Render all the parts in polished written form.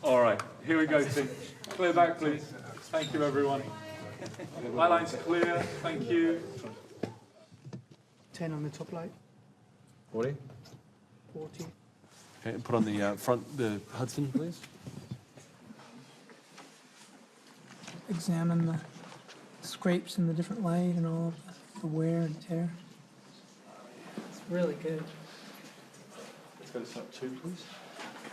All right, here we go, Tim. Clear back, please. Thank you, everyone. My line's clear, thank you. 10 on the top light. 40. 40. Okay, put on the front, the Hudson, please. Examine the scrapes in the different light and all of the wear and tear. It's really good. Let's go to step 2, please.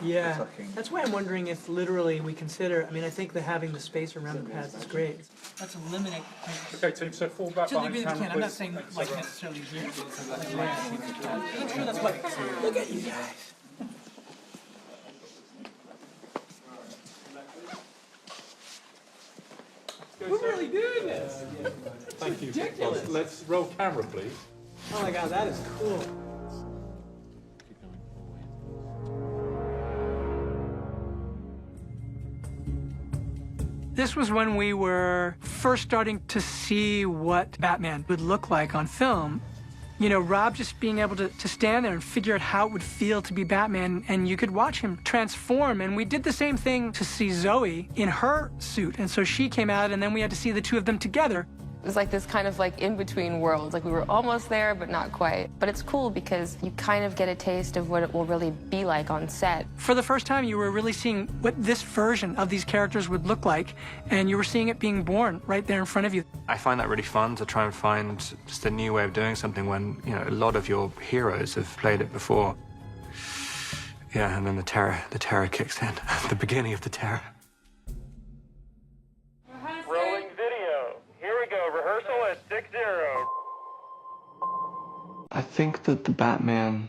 Yeah, that's why I'm wondering if literally we consider, I mean, I think that having the space around the pads is great. Let's eliminate things. Okay, Tim, so fall back To the behind degree that we camera, can. I'm not please. saying like necessarily here. I'm sure that's what. Look at you guys. We're really doing this. Thank you. ridiculous. Let's roll camera, please. Oh my God, that is cool. This was when we were first starting to see what Batman would look like on film. You know, Rob just being able to stand there and figure out how it would feel to be Batman, and you could watch him transform. And we did the same thing to see Zoe in her suit. And so she came out, and then we had to see the two of them together. It was like this kind of like in-between worlds. Like we were almost there, but not quite. But it's cool because you kind of get a taste of what it will really be like on set. For the first time, you were really seeing what this version of these characters would look like, and you were seeing it being born right there in front of you. I find that really fun to try and find just a new way of doing something when, you know, a lot of your heroes have played it before. Yeah, and then the terror kicks in, the beginning of the terror. Rolling video. Here we go. Rehearsal at 6-0. I think that the Batman,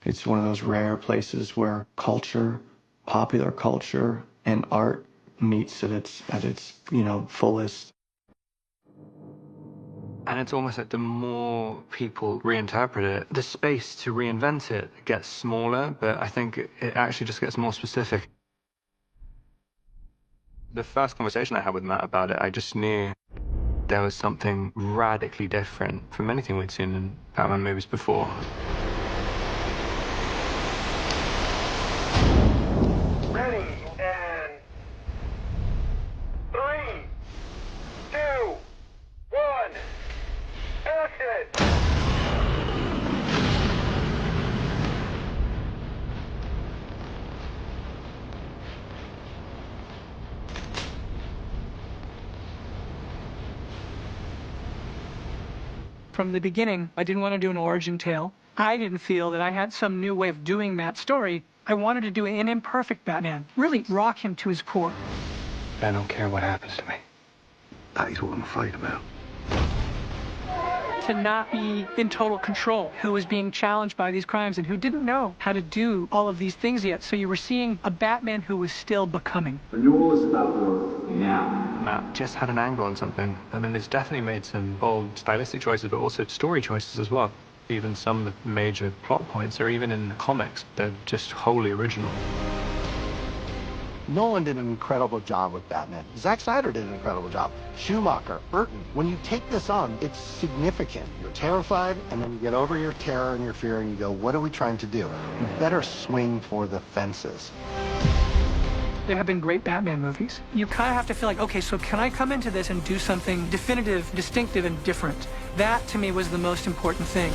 it's one of those rare places where culture, popular culture, and art meets at its fullest. And it's almost like the more people reinterpret it, the space to reinvent it gets smaller, but I think it actually just gets more specific. The first conversation I had with Matt about it, I just knew there was something radically different from anything we'd seen in Batman movies before. Ready, and 3, 2, 1, action! From the beginning, I didn't want to do an origin tale. I didn't feel that I had some new way of doing that story. I wanted to do an imperfect Batman, really rock him to his core. I don't care what happens to me. That is what I'm afraid about. To not be in total control, who was being challenged by these crimes and who didn't know how to do all of these things yet. So you were seeing a Batman who was still becoming. Renewal is about work now. Matt just had an angle on something. I mean, it's definitely made some bold stylistic choices, but also story choices as well. Even some of the major plot points, or even in the comics, they're just wholly original. Nolan did an incredible job with Batman. Zack Snyder did an incredible job. Schumacher, Burton. When you take this on, it's significant. You're terrified, and then you get over your terror and your fear, and you go, what are we trying to do? You better swing for the fences. There have been great Batman movies. You kind of have to feel like, okay, so can I come into this and do something definitive, distinctive, and different? That, to me, was the most important thing.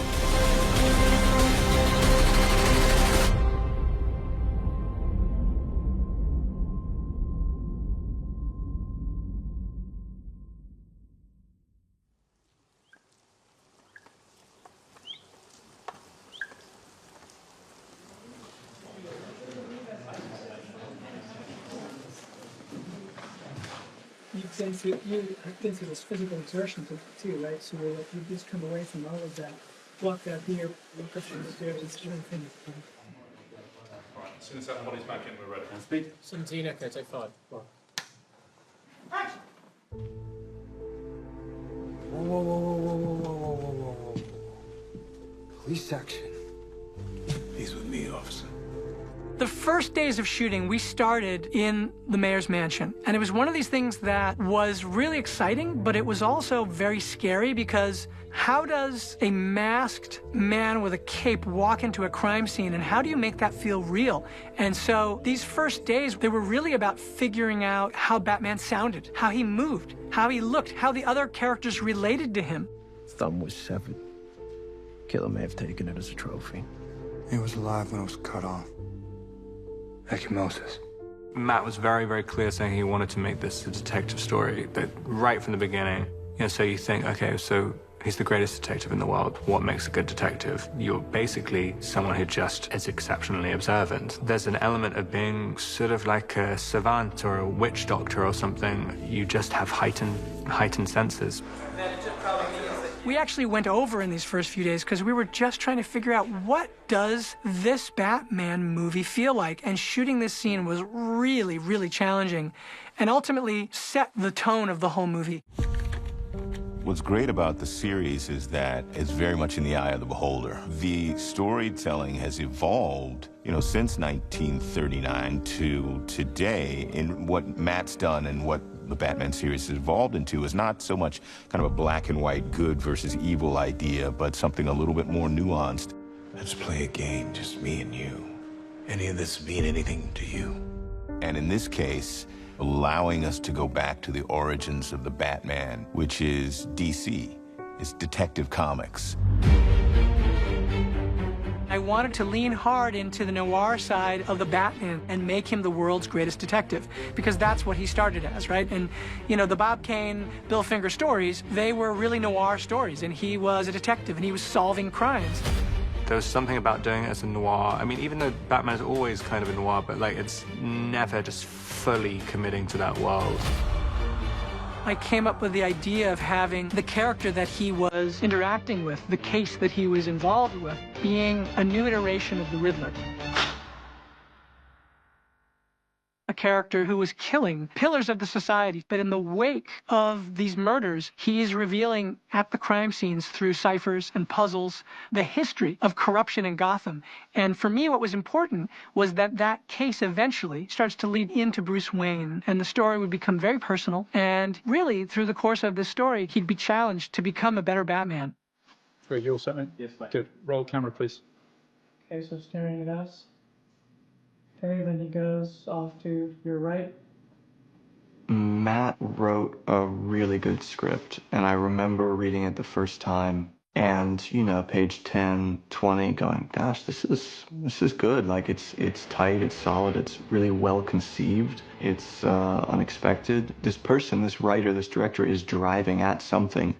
You've been through this physical exertion too, right? So you just come away from all of that, walk out here, walk up the stairs, it's everything. As soon as that body's back in, we're ready. And speed. 17, okay, take 5. Whoa, whoa, whoa, whoa, whoa, whoa, whoa, whoa, whoa. Police action. He's with me, officer. The first days of shooting, we started in the mayor's mansion. And it was one of these things that was really exciting, but it was also very scary because how does a masked man with a cape walk into a crime scene, and how do you make that feel real? And so these first days, they were really about figuring out how Batman sounded, how he moved, how he looked, how the other characters related to him. Thumb was severed. Killer may have taken it as a trophy. He was alive when it was cut off. Ecchymosis. Matt was very, very clear saying he wanted to make this a detective story, that right from the beginning. You know, so you think, okay, so he's the greatest detective in the world. What makes a good detective? You're basically someone who just is exceptionally observant. There's an element of being sort of like a savant or a witch doctor or something. You just have heightened senses. We actually went over in these first few days because we were just trying to figure out what does this Batman movie feel like, and shooting this scene was really, really challenging and ultimately set the tone of the whole movie. What's great about the series is that it's very much in the eye of the beholder. The storytelling has evolved, you know, since 1939 to today. In what Matt's done and what the Batman series has evolved into is not so much kind of a black and white good versus evil idea, but something a little bit more nuanced. Let's play a game, just me and you. Any of this mean anything to you? And in this case, allowing us to go back to the origins of the Batman, which is DC. It's Detective Comics. I wanted to lean hard into the noir side of the Batman and make him the world's greatest detective, because that's what he started as, right? And, you know, the Bob Kane, Bill Finger stories, they were really noir stories, and he was a detective, and he was solving crimes. There was something about doing it as a noir. I mean, even though Batman is always kind of a noir, but like it's never just fully committing to that world. I came up with the idea of having the character that he was interacting with, the case that he was involved with, being a new iteration of the Riddler. A character who was killing pillars of the society, but in the wake of these murders, he is revealing at the crime scenes through ciphers and puzzles the history of corruption in Gotham. And for me, what was important was that that case eventually starts to lead into Bruce Wayne, and the story would become very personal. And really, through the course of this story, he'd be challenged to become a better Batman. Great, you all set, mate? Yes, mate. Good. Roll camera, please. Okay, so staring at us. Okay, then he goes off to your right. Matt wrote a really good script, and I remember reading it the first time and, you know, page 10, 20, going, gosh, this is good. Like, it's tight, it's solid, it's really well conceived, it's unexpected. This person, this writer, this director is driving at something.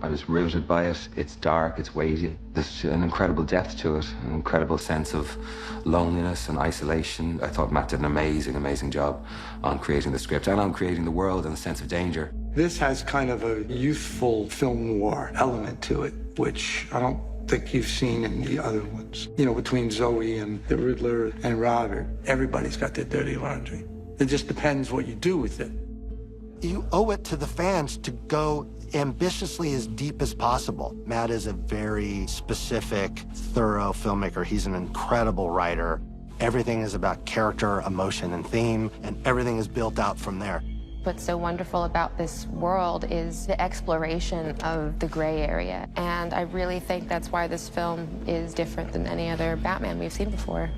I was rooted by it. It's dark, it's weighty. There's an incredible depth to it, an incredible sense of loneliness and isolation. I thought Matt did an amazing, amazing job on creating the script and on creating the world and the sense of danger. This has kind of a youthful film noir element to it, which I don't think you've seen in the other ones. You know, between Zoe and the Riddler and Robert, everybody's got their dirty laundry. It just depends what you do with it. You owe it to the fans to go ambitiously as deep as possible. Matt is a very specific, thorough filmmaker. He's an incredible writer. Everything is about character, emotion, and theme, and everything is built out from there. What's so wonderful about this world is the exploration of the gray area. And I really think that's why this film is different than any other Batman we've seen before.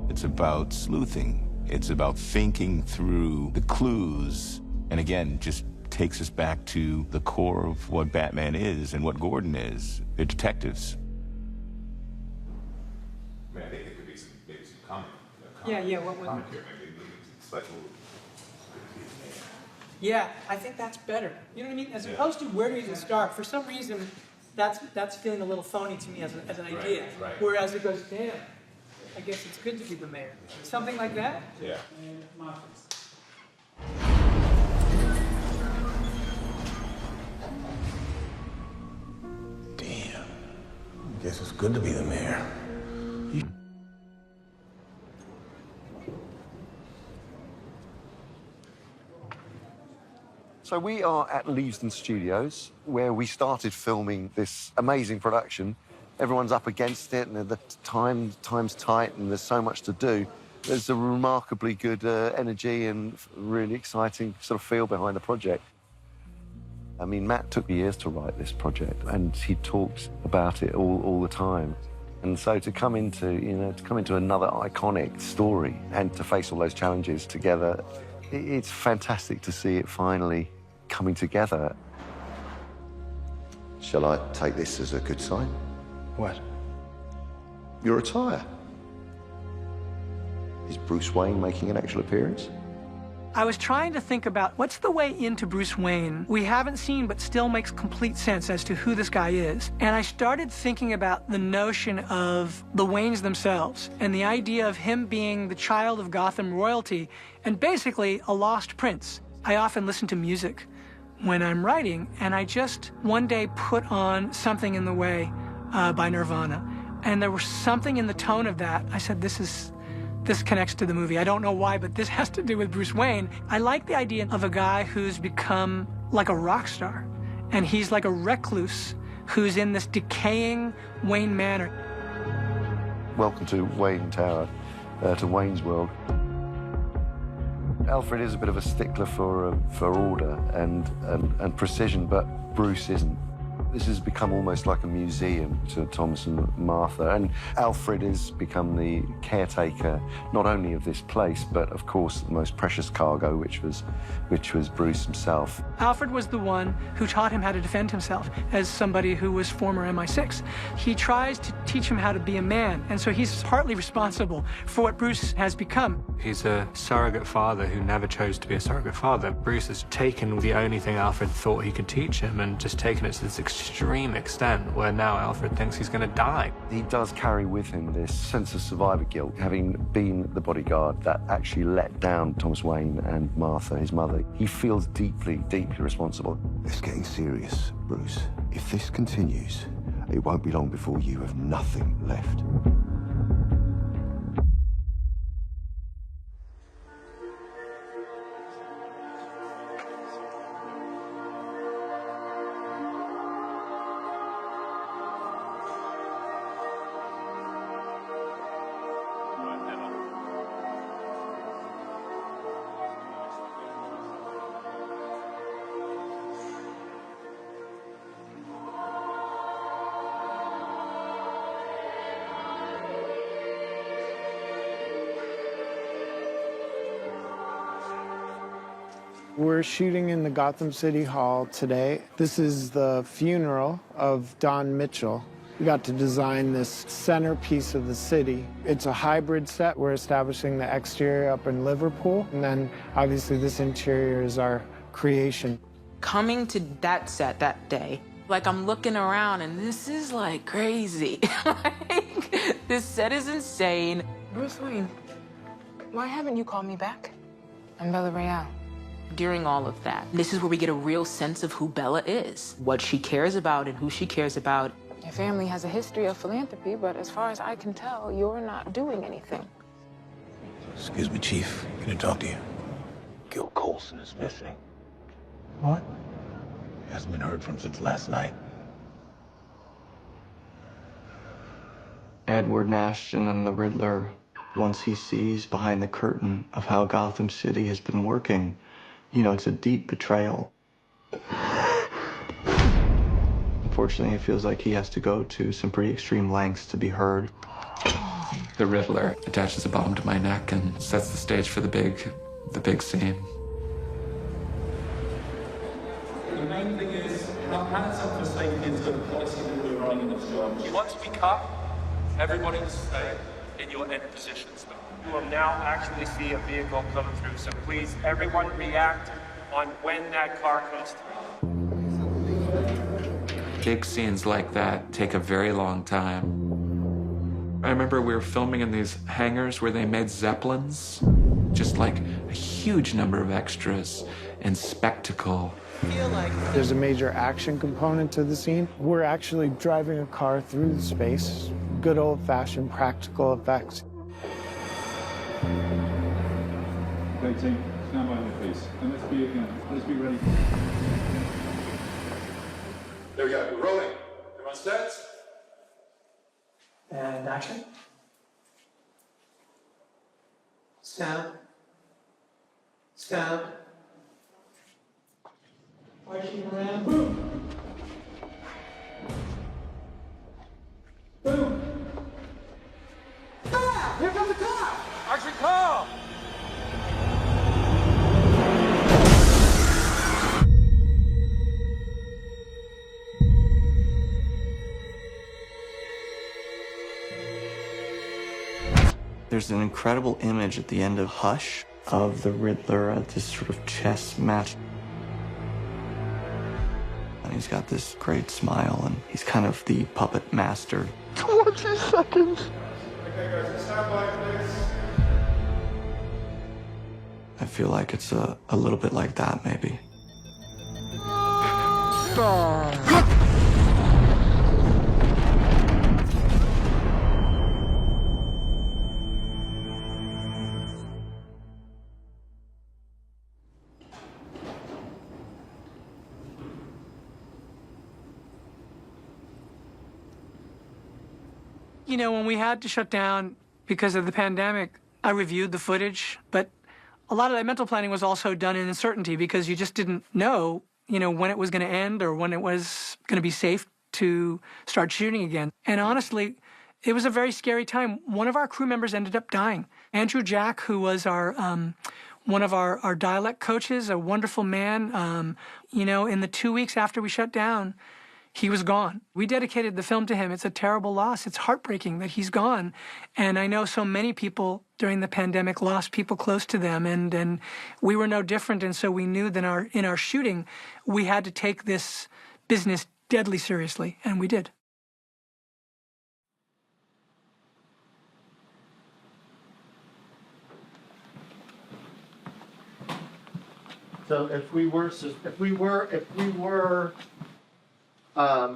It's about sleuthing. It's about thinking through the clues. And again, just takes us back to the core of what Batman is and what Gordon is. They're detectives. I mean, I think there could be maybe some comment. Yeah, what would... Commentary, maybe special... Yeah, I think that's better. You know what I mean? As opposed to where do you even start? For some reason, that's feeling a little phony to me as an idea. Right. Whereas it goes, damn, I guess it's good to be the mayor. Something like that? Yeah. Guess it's good to be the mayor. So we are at Leavesden Studios, where we started filming this amazing production everyone's up against it, and the time's tight, and there's so much to do. There's a remarkably good energy and really exciting sort of feel behind the project. I mean, Matt took years to write this project, and he talks about it all the time. And so to come into another iconic story and to face all those challenges together, it's fantastic to see it finally coming together. Shall I take this as a good sign? What? Your attire. Is Bruce Wayne making an actual appearance? I was trying to think about what's the way into Bruce Wayne we haven't seen but still makes complete sense as to who this guy is. And I started thinking about the notion of the Waynes themselves and the idea of him being the child of Gotham royalty and basically a lost prince. I often listen to music when I'm writing, and I just one day put on Something in the Way by Nirvana. And there was something in the tone of that. I said, this connects to the movie. I don't know why, but this has to do with Bruce Wayne. I like the idea of a guy who's become like a rock star, and he's like a recluse who's in this decaying Wayne Manor. Welcome to Wayne Tower, to Wayne's World. Alfred is a bit of a stickler for order and precision, but Bruce isn't. This has become almost like a museum to Thomas and Martha, and Alfred has become the caretaker not only of this place, but of course the most precious cargo, which was Bruce himself. Alfred was the one who taught him how to defend himself as somebody who was former MI6. He tries to teach him how to be a man, and so he's partly responsible for what Bruce has become. He's a surrogate father who never chose to be a surrogate father. Bruce has taken the only thing Alfred thought he could teach him and just taken it to this extreme extent where now Alfred thinks he's going to die. He does carry with him this sense of survivor guilt, having been the bodyguard that actually let down Thomas Wayne and Martha, his mother. He feels deeply, deeply responsible. It's getting serious, Bruce. If this continues, it won't be long before you have nothing left. We're shooting in the Gotham City Hall today. This is the funeral of Don Mitchell. We got to design this centerpiece of the city. It's a hybrid set. We're establishing the exterior up in Liverpool, and then obviously this interior is our creation. Coming to that set that day, like I'm looking around and this is like crazy. Like, this set is insane. Bruce Wayne, why haven't you called me back? I'm Bella Real. During all of that, this is where we get a real sense of who Bella is, what she cares about and who she cares about. Your family has a history of philanthropy, but as far as I can tell, you're not doing anything. Excuse me, Chief. Can I talk to you? Gil Coulson is missing. What? He hasn't been heard from since last night. Edward Nashton and the Riddler, once he sees behind the curtain of how Gotham City has been working, you know, it's a deep betrayal. Unfortunately, it feels like he has to go to some pretty extreme lengths to be heard. The Riddler attaches a bomb to my neck and sets the stage for the big scene. The main thing is, our planet's up for safety is the policy that we're running in this job. You want to be cut, everybody will stay in your end positions. You will now actually see a vehicle come through, so please, everyone react on when that car comes through. Big scenes like that take a very long time. I remember we were filming in these hangars where they made Zeppelins, just like a huge number of extras and spectacle. There's a major action component to the scene. We're actually driving a car through the space. Good old-fashioned practical effects. Okay, team, stand by here, please. And let's be ready. There we go, we're rolling. Everyone set? And action. Sound. Sound. Marching around. Boom. Boom. Ah! Here comes the car! Action car! There's an incredible image at the end of Hush of the Riddler at this sort of chess match. And he's got this great smile, and he's kind of the puppet master. 20 seconds. Okay, guys, stand by, please. I feel like it's a little bit like that, maybe. You know, when we had to shut down because of the pandemic, I reviewed the footage, but a lot of that mental planning was also done in uncertainty because you just didn't know, when it was going to end or when it was going to be safe to start shooting again. And honestly, it was a very scary time. One of our crew members ended up dying. Andrew Jack, who was our one of our dialect coaches, a wonderful man, in the 2 weeks after we shut down, he was gone. We dedicated the film to him. It's a terrible loss. It's heartbreaking that he's gone. And I know so many people during the pandemic lost people close to them, and we were no different. And so we knew that in our shooting, we had to take this business deadly seriously, and we did. So if we were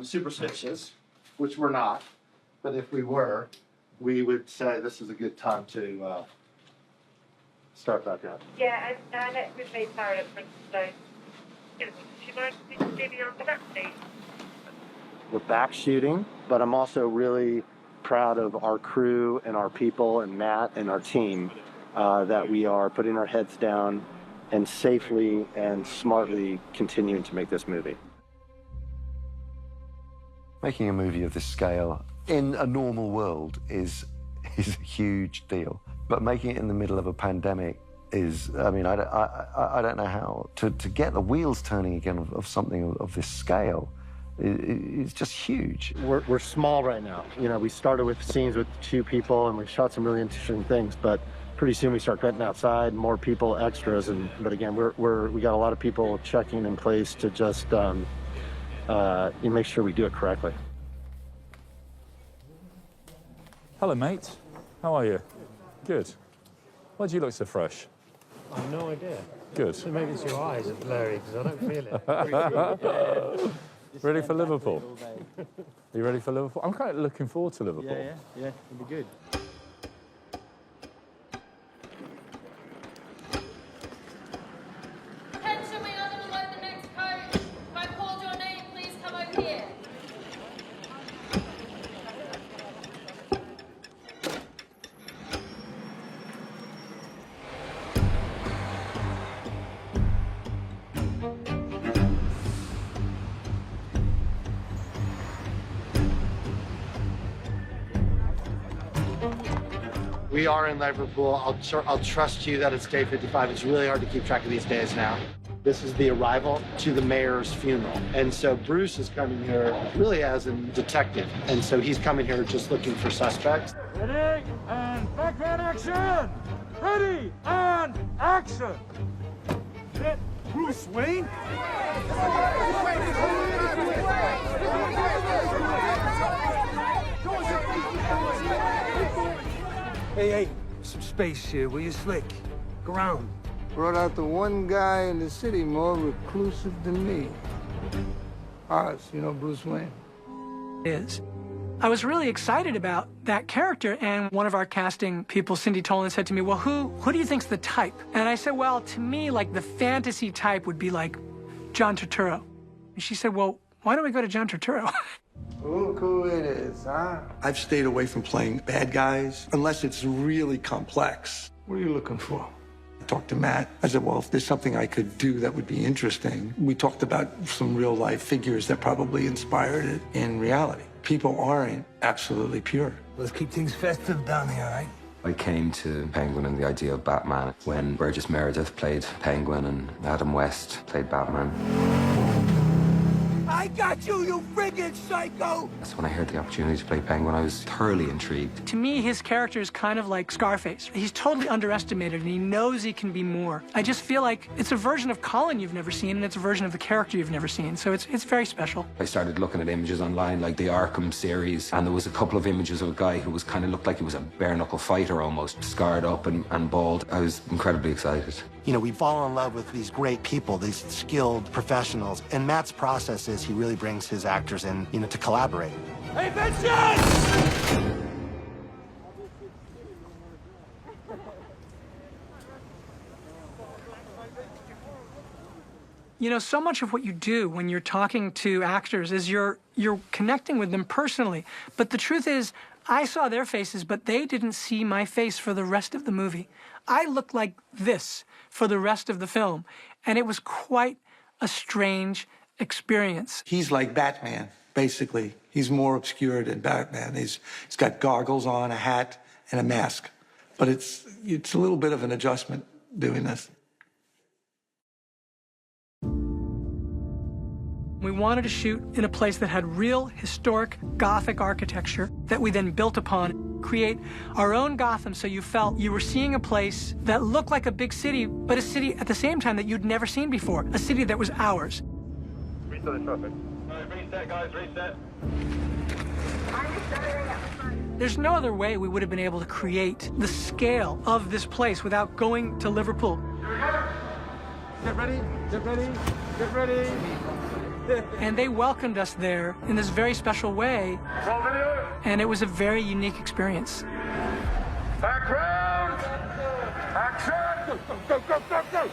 superstitious, which we're not, but if we were, we would say this is a good time to start back up. Yeah, and let's just say Sarah at Prince, so do you mind maybe on that, please? We're back shooting, but I'm also really proud of our crew and our people and Matt and our team that we are putting our heads down and safely and smartly continuing to make this movie. Making a movie of this scale in a normal world is a huge deal. But making it in the middle of a pandemic is, I don't know how. To get the wheels turning again of something of this scale is just huge. We're small right now. We started with scenes with 2 people and we shot some really interesting things, but pretty soon we start cutting outside, more people, extras, but again, we got a lot of people checking in place to just make sure we do it correctly. Hello, mate. How are you? Good. Why do you look so fresh? I have no idea. Good. So maybe it's your eyes are blurry because I don't feel it. Ready for Liverpool? Are you ready for Liverpool? I'm kind of looking forward to Liverpool. Yeah, it'll be good. Attention, we are going to load the next coach. If I called your name, please come over here. We are in Liverpool. I'll trust you that it's day 55. It's really hard to keep track of these days now. This is the arrival to the mayor's funeral. And so Bruce is coming here really as a detective. And so he's coming here just looking for suspects. Ready and background action! Ready and action! Hit Bruce Wayne! Hey, some space here, will you, Slick? Go around. Brought out the one guy in the city more reclusive than me. Oz, Bruce Wayne? Is. I was really excited about that character, and one of our casting people, Cindy Tolan, said to me, well, who do you think's the type? And I said, well, to me, like, the fantasy type would be like John Turturro. And she said, well, why don't we go to John Turturro? Look who it is, huh? I've stayed away from playing bad guys unless it's really complex. What are you looking for? I talked to Matt. I said, well, if there's something I could do that would be interesting. We talked about some real-life figures that probably inspired it in reality. People aren't absolutely pure. Let's keep things festive down here, right? I came to Penguin and the idea of Batman when Burgess Meredith played Penguin and Adam West played Batman. I got you, you friggin' psycho! That's when I heard the opportunity to play Penguin. I was thoroughly intrigued. To me, his character is kind of like Scarface. He's totally underestimated, and he knows he can be more. I just feel like it's a version of Colin you've never seen, and it's a version of the character you've never seen, so it's very special. I started looking at images online, like the Arkham series, and there was a couple of images of a guy who was kind of looked like he was a bare-knuckle fighter almost, scarred up and bald. I was incredibly excited. You know, we fall in love with these great people, these skilled professionals, and Matt's process is he really brings his actors in, you know, to collaborate. Hey, Vincent! You know, so much of what you do when you're talking to actors is you're connecting with them personally. But the truth is, I saw their faces, but they didn't see my face for the rest of the movie. I looked like this for the rest of the film, and it was quite a strange experience. He's like Batman, basically. He's more obscure than Batman. He's got goggles on, a hat, and a mask. But it's a little bit of an adjustment doing this. We wanted to shoot in a place that had real historic Gothic architecture that we then built upon, create our own Gotham so you felt you were seeing a place that looked like a big city, but a city at the same time that you'd never seen before, a city that was ours. Reset the traffic. Reset, guys, reset. There's no other way we would have been able to create the scale of this place without going to Liverpool. Get ready, get ready, get ready. And they welcomed us there in this very special way. And it was a very unique experience. Background! Action! Go, go, go, go, go!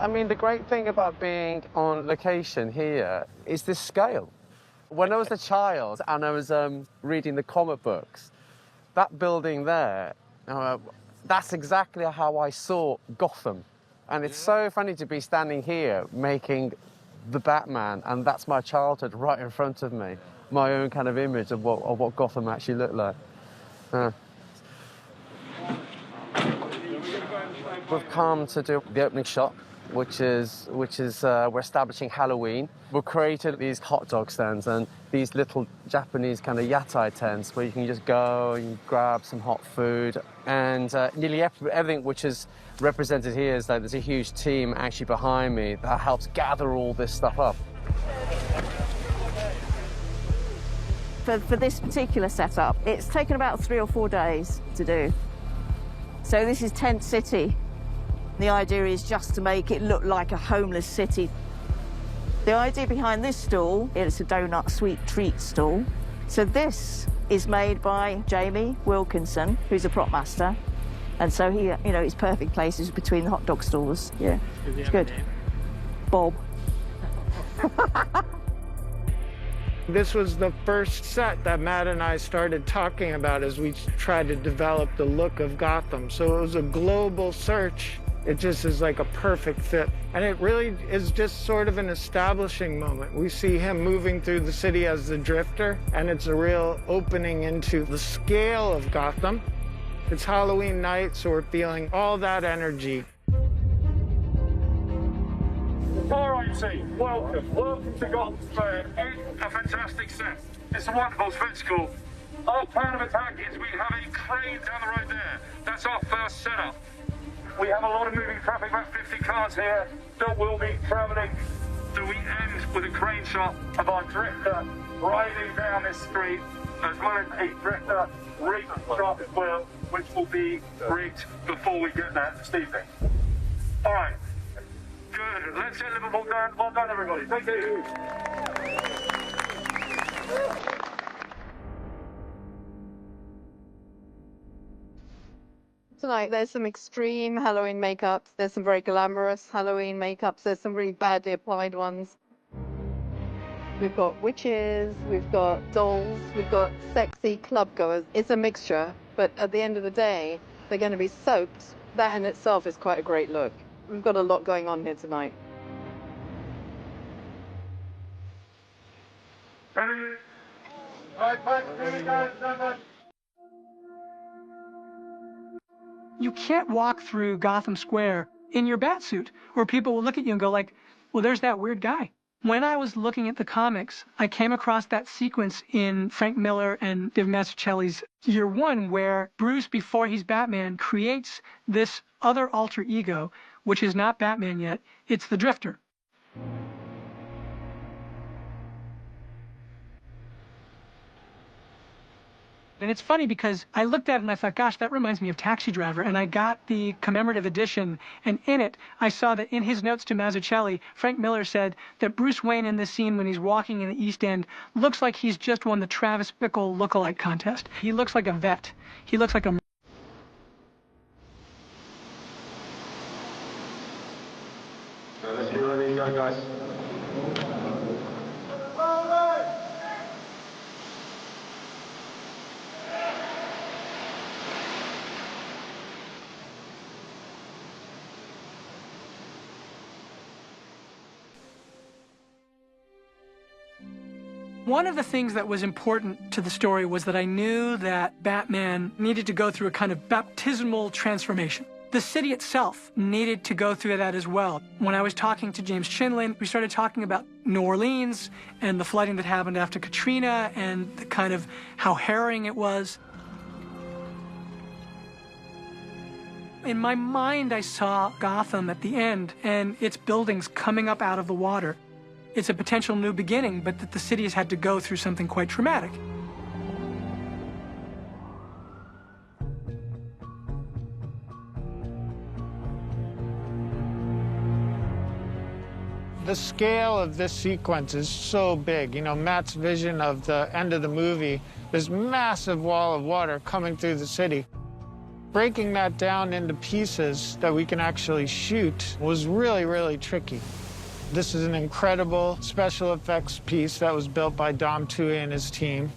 I mean, the great thing about being on location here is the scale. When I was a child and I was reading the comic books, that building there, that's exactly how I saw Gotham. And it's so funny to be standing here making the Batman, and that's my childhood right in front of me. My own kind of image of what Gotham actually looked like. We've come to do the opening shot, which is we're establishing Halloween. We've created these hot dog stands and these little Japanese kind of yatai tents where you can just go and grab some hot food. And nearly everything which is represented here is like there's a huge team actually behind me that helps gather all this stuff up. For this particular setup, it's taken about 3 or 4 days to do. So this is Tent City. The idea is just to make it look like a homeless city. The idea behind this stall is a donut sweet treat stall. So this is made by Jamie Wilkinson, who's a prop master. And so he, you know, his perfect place is between the hot dog stalls. Yeah, it's good. Bob. This was the first set that Matt and I started talking about as we tried to develop the look of Gotham. So it was a global search. It just is like a perfect fit. And it really is just sort of an establishing moment. We see him moving through the city as the Drifter, and it's a real opening into the scale of Gotham. It's Halloween night, so we're feeling all that energy. righty, welcome to Gotham Square. It's a fantastic set. It's a wonderful spectacle. Our plan of attack is we have a crane down the road there. That's our first setup. We have a lot of moving traffic, about 50 cars here that will be travelling. So we end with a crane shot of our drifter riding down this street, as well as a drifter rigged shot as well, which will be rigged before we get there this evening. All right. Good. Let's get Liverpool done. Well done, everybody. Thank you. Tonight there's some extreme Halloween makeups, there's some very glamorous Halloween makeups, there's some really badly applied ones. We've got witches, we've got dolls, we've got sexy club goers. It's a mixture, but at the end of the day, they're going to be soaped. That in itself is quite a great look. We've got a lot going on here tonight. You can't walk through Gotham Square in your bat suit, where people will look at you and go like, well, there's that weird guy. When I was looking at the comics, I came across that sequence in Frank Miller and Dave Mazzucchelli's Year One, where Bruce, before he's Batman, creates this other alter ego, which is not Batman yet. It's the Drifter. And it's funny because I looked at it and I thought, gosh, that reminds me of Taxi Driver. And I got the commemorative edition, and in it, I saw that in his notes to Mazzucchelli, Frank Miller said that Bruce Wayne in this scene when he's walking in the East End looks like he's just won the Travis Bickle lookalike contest. He looks like a vet. He looks like a... Let's see where they go, guys. One of the things that was important to the story was that I knew that Batman needed to go through a kind of baptismal transformation. The city itself needed to go through that as well. When I was talking to James Chinlin, we started talking about New Orleans and the flooding that happened after Katrina and the kind of how harrowing it was. In my mind, I saw Gotham at the end and its buildings coming up out of the water. It's a potential new beginning, but that the city has had to go through something quite traumatic. The scale of this sequence is so big. You know, Matt's vision of the end of the movie, this massive wall of water coming through the city. Breaking that down into pieces that we can actually shoot was really, really tricky. This is an incredible special effects piece that was built by Dom Tui and his team.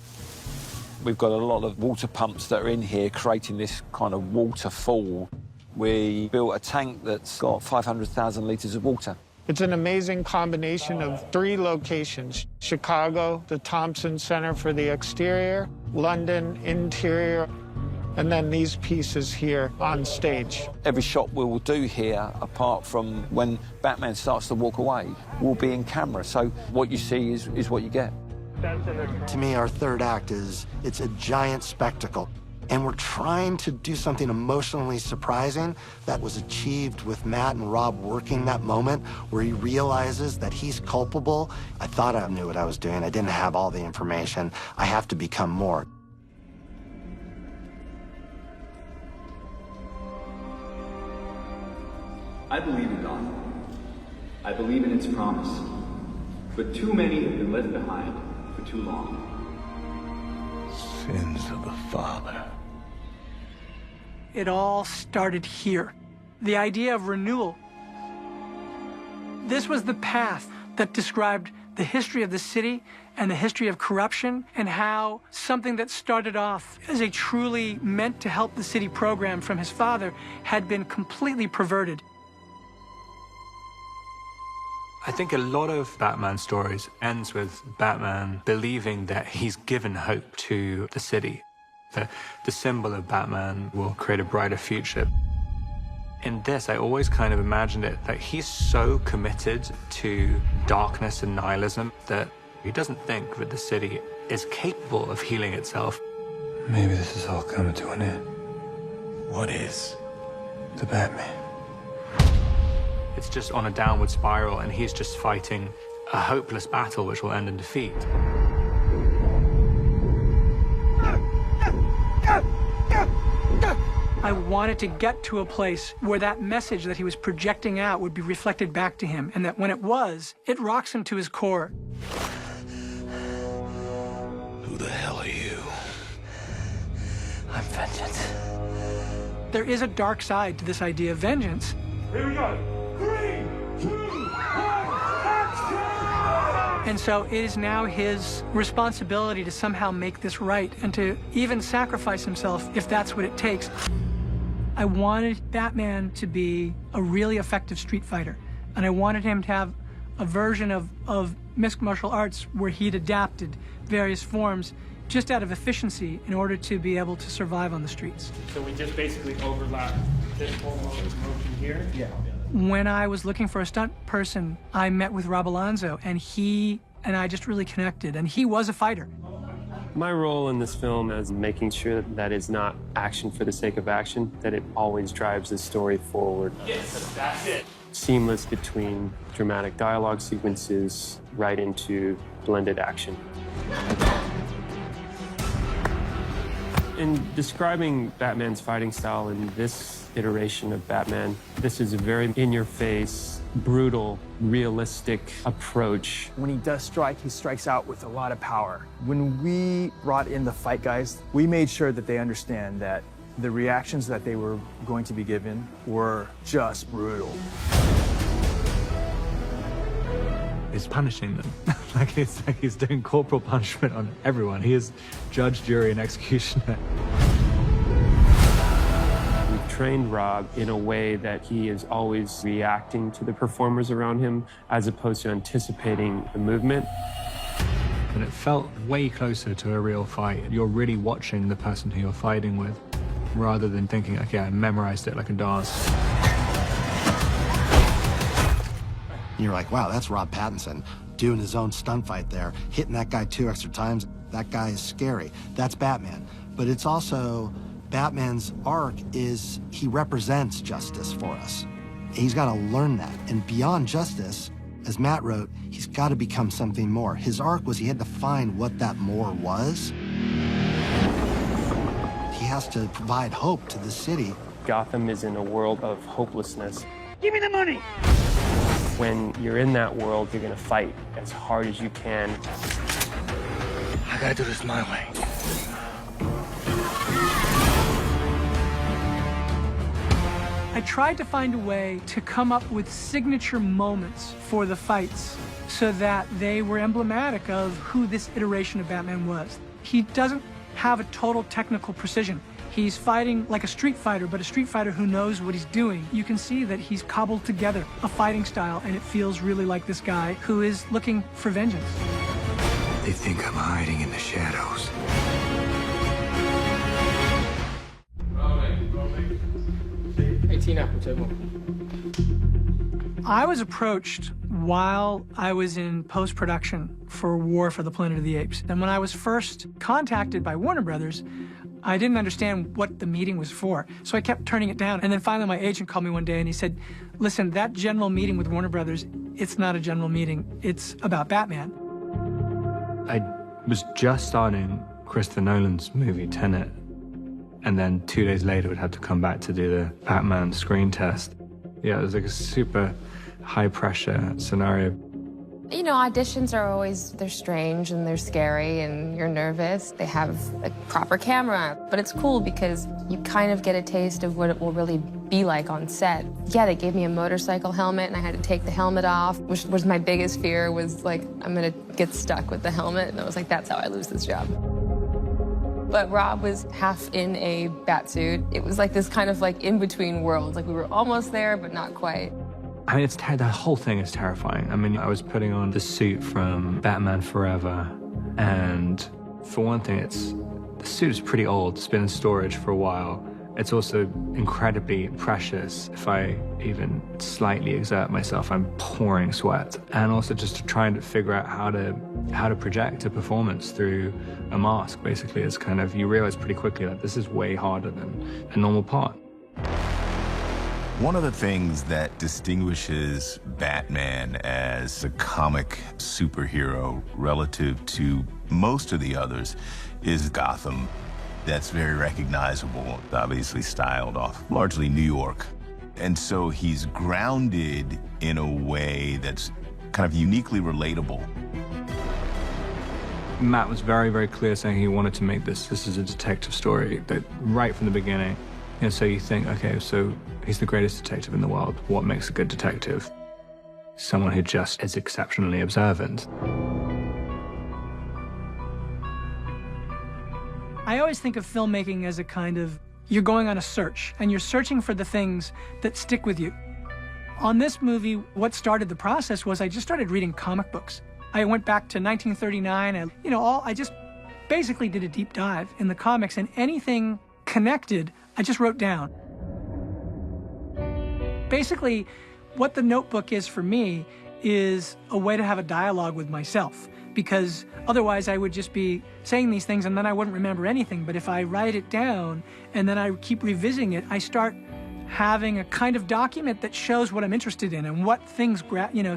We've got a lot of water pumps that are in here creating this kind of waterfall. We built a tank that's got 500,000 litres of water. It's an amazing combination of 3 locations: Chicago, the Thompson Center for the exterior, London interior, and then these pieces here on stage. Every shot we will do here, apart from when Batman starts to walk away, will be in camera. So what you see is what you get. To me, our third act it's a giant spectacle. And we're trying to do something emotionally surprising that was achieved with Matt and Rob working that moment where he realizes that he's culpable. I thought I knew what I was doing. I didn't have all the information. I have to become more. I believe in God. I believe in its promise. But too many have been left behind for too long. Sins of the Father. It all started here. The idea of renewal. This was the path that described the history of the city and the history of corruption, and how something that started off as a truly meant to help the city program from his father had been completely perverted. I think a lot of Batman stories ends with Batman believing that he's given hope to the city, that the symbol of Batman will create a brighter future. In this, I always kind of imagined it that he's so committed to darkness and nihilism that he doesn't think that the city is capable of healing itself. Maybe this is all coming to an end. What is the Batman? It's just on a downward spiral, and he's just fighting a hopeless battle which will end in defeat. I wanted to get to a place where that message that he was projecting out would be reflected back to him, and that when it was, it rocks him to his core. Who the hell are you? I'm vengeance. There is a dark side to this idea of vengeance. Here we go. 3, 2, 1, action! And so it is now his responsibility to somehow make this right and to even sacrifice himself if that's what it takes. I wanted Batman to be a really effective street fighter, and I wanted him to have a version of mixed martial arts where he'd adapted various forms just out of efficiency in order to be able to survive on the streets. So we just basically overlap this whole motion here? Yeah. When I was looking for a stunt person, I met with Rob Alonzo, and he and I just really connected, and he was a fighter. My role in this film is making sure that it's not action for the sake of action, that it always drives the story forward. Yes, that's it. Seamless between dramatic dialogue sequences right into blended action. In describing Batman's fighting style in this iteration of Batman, this is a very in-your-face, brutal, realistic approach. When he does strike, he strikes out with a lot of power. When we brought in the fight guys, we made sure that they understand that the reactions that they were going to be given were just brutal. He's punishing them. like he's doing corporal punishment on everyone. He is judge, jury, and executioner. We've trained Rob in a way that he is always reacting to the performers around him as opposed to anticipating the movement. And it felt way closer to a real fight. You're really watching the person who you're fighting with, rather than thinking, okay, I memorized it like a dance. You're like, wow, that's Rob Pattinson doing his own stunt fight there, hitting that guy 2 extra times. That guy is scary. That's Batman. But it's also, Batman's arc is he represents justice for us. He's got to learn that. And beyond justice, as Matt wrote, he's got to become something more. His arc was he had to find what that more was. He has to provide hope to the city. Gotham is in a world of hopelessness. Give me the money! When you're in that world, you're gonna fight as hard as you can. I gotta do this my way. I tried to find a way to come up with signature moments for the fights so that they were emblematic of who this iteration of Batman was. He doesn't have a total technical precision. He's fighting like a street fighter, but a street fighter who knows what he's doing. You can see that he's cobbled together a fighting style, and it feels really like this guy who is looking for vengeance. They think I'm hiding in the shadows. I was approached while I was in post-production for War for the Planet of the Apes. And when I was first contacted by Warner Brothers, I didn't understand what the meeting was for, so I kept turning it down. And then finally my agent called me one day and he said, listen, that general meeting with Warner Brothers, it's not a general meeting, it's about Batman. I was just starting Christopher Nolan's movie, Tenet, and then 2 days later would have to come back to do the Batman screen test. Yeah, it was like a super high-pressure scenario. You know, auditions are always, they're strange and they're scary and you're nervous. They have a proper camera, but it's cool because you kind of get a taste of what it will really be like on set. Yeah, they gave me a motorcycle helmet and I had to take the helmet off, which was my biggest fear, was like, I'm gonna get stuck with the helmet. And I was like, that's how I lose this job. But Rob was half in a batsuit. It was like this kind of like in-between worlds. Like we were almost there, but not quite. I mean, the whole thing is terrifying. I mean, I was putting on the suit from Batman Forever, and for one thing, the suit is pretty old. It's been in storage for a while, It's also incredibly precious. If I even slightly exert myself, I'm pouring sweat. And also just to try and figure out how to project a performance through a mask, basically. It's kind of, you realize pretty quickly that this is way harder than a normal part. One of the things that distinguishes Batman as a comic superhero relative to most of the others is Gotham. That's very recognizable, obviously styled off largely New York. And so he's grounded in a way that's kind of uniquely relatable. Matt was very, very clear saying he wanted to make this is a detective story, that right from the beginning. And so you think, okay, so he's the greatest detective in the world. What makes a good detective? Someone who just is exceptionally observant. I always think of filmmaking as a kind of, you're going on a search, and you're searching for the things that stick with you. On this movie, what started the process was I just started reading comic books. I went back to 1939, I just basically did a deep dive in the comics, and anything connected, I just wrote down. Basically, what the notebook is for me is a way to have a dialogue with myself, because otherwise I would just be saying these things and then I wouldn't remember anything. But if I write it down and then I keep revisiting it, I start having a kind of document that shows what I'm interested in and what things,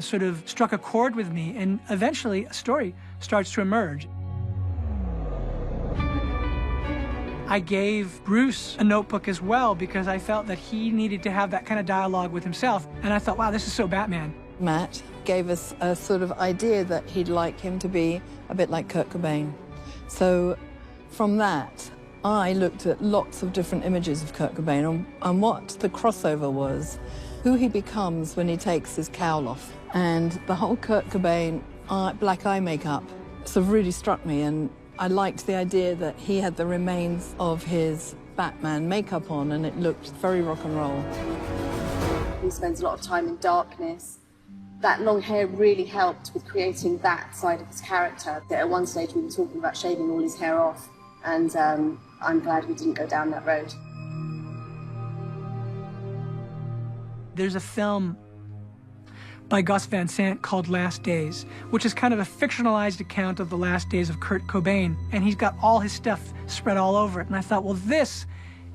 sort of struck a chord with me, and eventually a story starts to emerge. I gave Bruce a notebook as well because I felt that he needed to have that kind of dialogue with himself. And I thought, wow, this is so Batman. Matt gave us a sort of idea that he'd like him to be a bit like Kurt Cobain. So from that, I looked at lots of different images of Kurt Cobain and what the crossover was, who he becomes when he takes his cowl off. And the whole Kurt Cobain black eye makeup sort of really struck me, and I liked the idea that he had the remains of his Batman makeup on and it looked very rock and roll. He spends a lot of time in darkness. That long hair really helped with creating that side of his character. At one stage we were talking about shaving all his hair off, and I'm glad we didn't go down that road. There's a film by Gus Van Sant called Last Days, which is kind of a fictionalized account of the last days of Kurt Cobain, and he's got all his stuff spread all over it. And I thought, well, this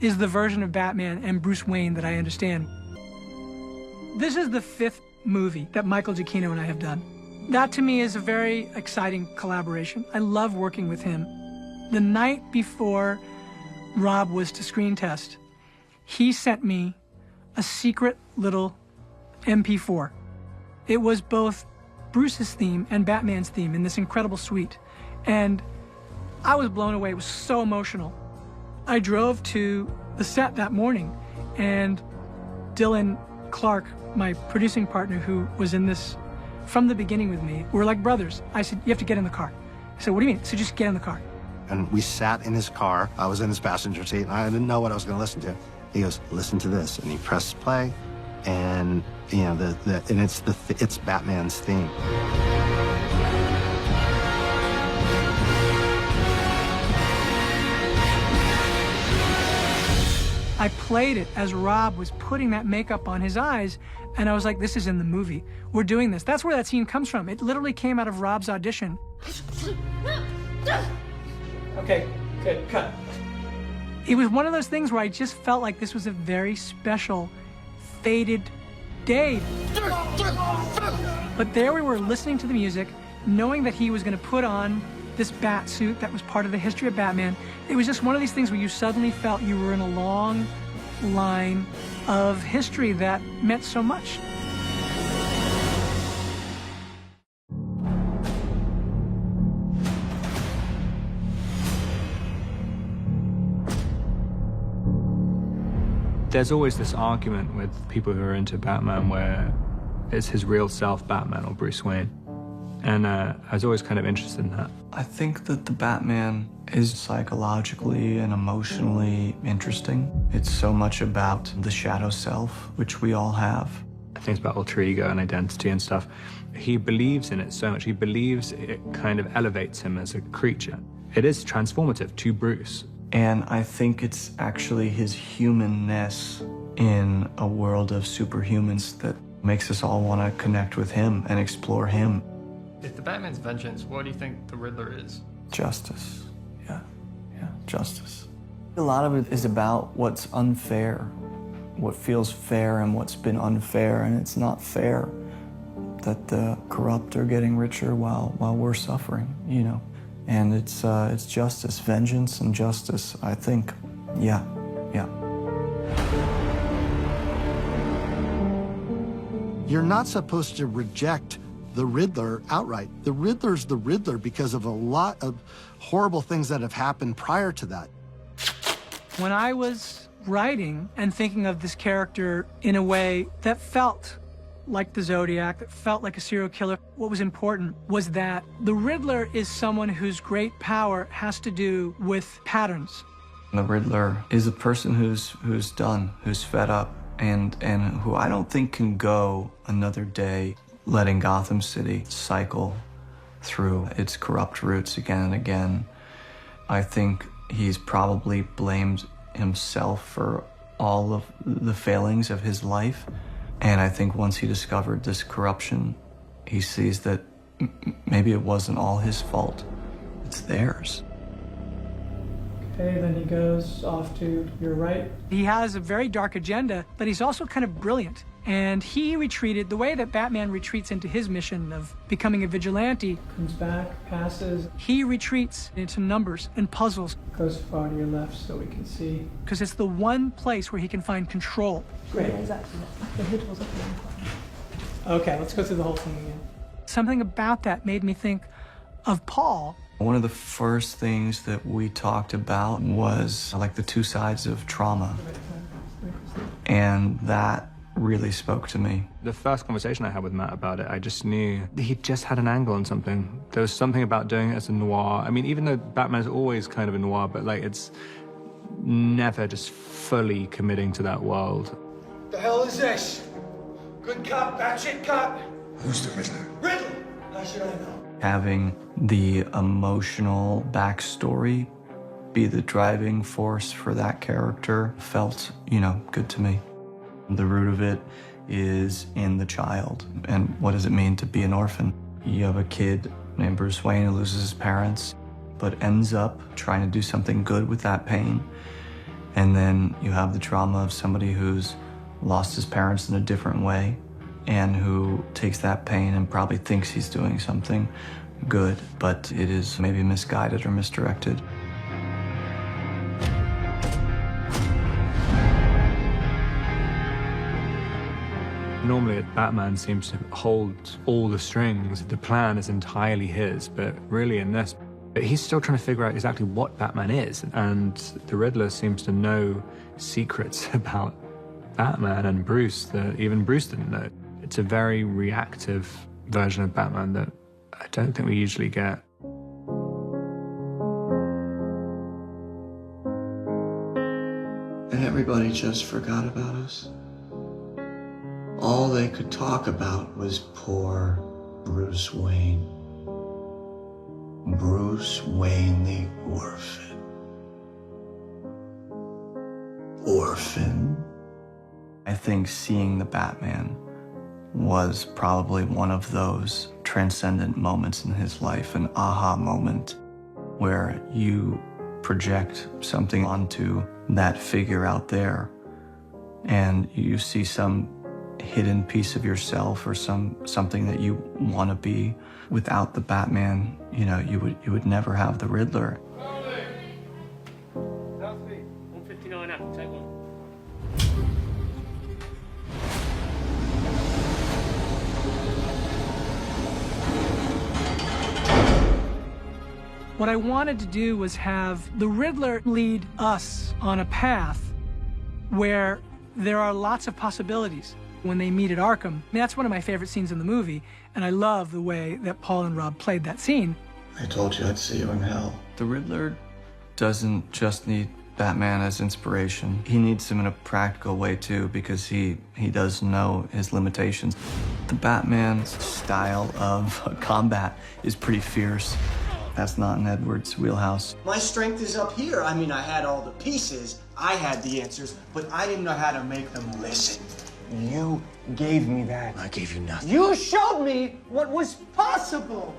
is the version of Batman and Bruce Wayne that I understand. This is the 5th movie that Michael Giacchino and I have done. That to me is a very exciting collaboration. I love working with him. The night before Rob was to screen test, he sent me a secret little MP4. It was both Bruce's theme and Batman's theme in this incredible suite. And I was blown away. It was so emotional. I drove to the set that morning, and Dylan Clark, my producing partner who was in this from the beginning with me, we're like brothers. I said, you have to get in the car. I said, what do you mean? I said, just get in the car. And we sat in his car. I was in his passenger seat, and I didn't know what I was going to listen to. He goes, listen to this. And he pressed play, and it's Batman's theme. I played it as Rob was putting that makeup on his eyes, and I was like, this is in the movie. We're doing this. That's where that scene comes from. It literally came out of Rob's audition. Okay, good, cut. It was one of those things where I just felt like this was a very special, fated day. But there we were listening to the music, knowing that he was going to put on this bat suit that was part of the history of Batman. It was just one of these things where you suddenly felt you were in a long line of history that meant so much. There's always this argument with people who are into Batman where it's his real self, Batman, or Bruce Wayne. And I was always kind of interested in that. I think that the Batman is psychologically and emotionally interesting. It's so much about the shadow self, which we all have. Things about alter ego and identity and stuff. He believes in it so much. He believes it kind of elevates him as a creature. It is transformative to Bruce. And I think it's actually his humanness in a world of superhumans that makes us all want to connect with him and explore him. If the Batman's vengeance, what do you think the Riddler is? Justice. Yeah, justice. A lot of it is about what's unfair, what feels fair and what's been unfair, and it's not fair that the corrupt are getting richer while we're suffering, you know. And it's justice, vengeance and justice, I think. Yeah. You're not supposed to reject the Riddler outright. The Riddler's the Riddler because of a lot of horrible things that have happened prior to that. When I was writing and thinking of this character in a way that felt like the Zodiac, that felt like a serial killer, what was important was that the Riddler is someone whose great power has to do with patterns. The Riddler is a person who's done, who's fed up, and who I don't think can go another day letting Gotham City cycle through its corrupt roots again and again. I think he's probably blamed himself for all of the failings of his life. And I think once he discovered this corruption, he sees that maybe it wasn't all his fault. It's theirs. Okay, then he goes off to your right. He has a very dark agenda, but he's also kind of brilliant. And he retreated the way that Batman retreats into his mission of becoming a vigilante. Comes back, passes. He retreats into numbers and puzzles. Goes far to your left so we can see. Because it's the one place where he can find control. Great. Exactly. Okay, let's go through the whole thing again. Something about that made me think of Paul. One of the first things that we talked about was like the two sides of trauma. And that really spoke to me. The first conversation I had with Matt about it, I just knew he just had an angle on something. There was something about doing it as a noir. I mean, even though Batman's always kind of a noir, but like it's never just fully committing to that world. The hell is this? Good cop, bad shit cop? Who's the Riddler? Riddler! How should I know? Having the emotional backstory be the driving force for that character felt, good to me. The root of it is in the child. And what does it mean to be an orphan? You have a kid named Bruce Wayne who loses his parents, but ends up trying to do something good with that pain. And then you have the trauma of somebody who's lost his parents in a different way and who takes that pain and probably thinks he's doing something good, but it is maybe misguided or misdirected. Normally, Batman seems to hold all the strings. The plan is entirely his, but really in this, he's still trying to figure out exactly what Batman is. And the Riddler seems to know secrets about Batman and Bruce that even Bruce didn't know. It's a very reactive version of Batman that I don't think we usually get. And everybody just forgot about us. All they could talk about was poor Bruce Wayne. Bruce Wayne the orphan. Orphan? I think seeing the Batman was probably one of those transcendent moments in his life, an aha moment where you project something onto that figure out there and you see some hidden piece of yourself or something that you want to be. Without the Batman, you would never have the Riddler. 159 up, take one. What I wanted to do was have the Riddler lead us on a path where there are lots of possibilities. When they meet at Arkham, that's one of my favorite scenes in the movie, and I love the way that Paul and Rob played that scene. I told you I'd see you in hell. The Riddler doesn't just need Batman as inspiration. He needs him in a practical way too, because he does know his limitations. The Batman's style of combat is pretty fierce. That's not in Edward's wheelhouse. My strength is up here. I mean, I had all the pieces, I had the answers, but I didn't know how to make them listen. You gave me that. I gave you nothing. You showed me what was possible.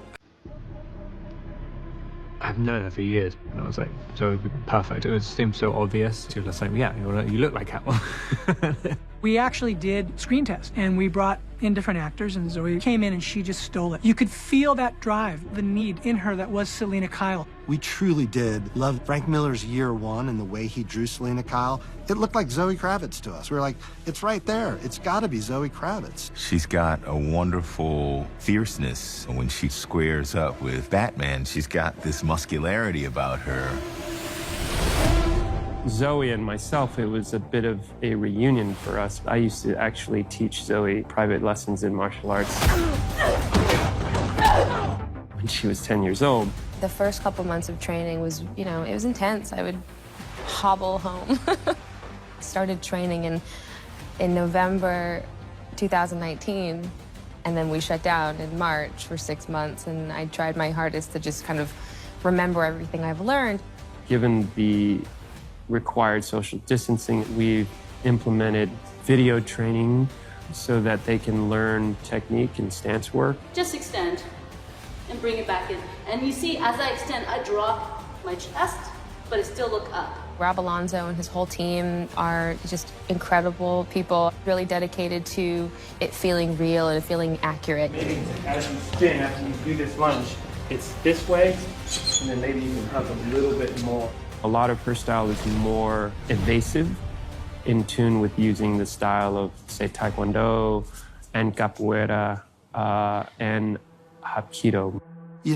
I've known her for years, and I was like, so it would be perfect. It seemed so obvious. She was just like, yeah, you look like Catwoman. We actually did screen tests, and we brought in different actors, and Zoe came in and she just stole it. You could feel that drive, the need in her that was Selina Kyle. We truly did love Frank Miller's Year One and the way he drew Selina Kyle. It looked like Zoe Kravitz to us. We were like, it's right there. It's got to be Zoe Kravitz. She's got a wonderful fierceness. When she squares up with Batman, she's got this muscularity about her. Zoe and myself, it was a bit of a reunion for us. I used to actually teach Zoe private lessons in martial arts when she was 10 years old. The first couple months of training was, it was intense. I would hobble home. Started training in November 2019, and then we shut down in March for 6 months, and I tried my hardest to just kind of remember everything I've learned. Given the required social distancing, we've implemented video training so that they can learn technique and stance work. Just extend and bring it back in. And you see, as I extend, I drop my chest, but it still look up. Rob Alonzo and his whole team are just incredible people, really dedicated to it feeling real and feeling accurate. Maybe as you spin after you do this lunge, it's this way, and then maybe you can hug a little bit more. A lot of her style is more evasive, in tune with using the style of, say, Taekwondo and Capoeira and Hapkido.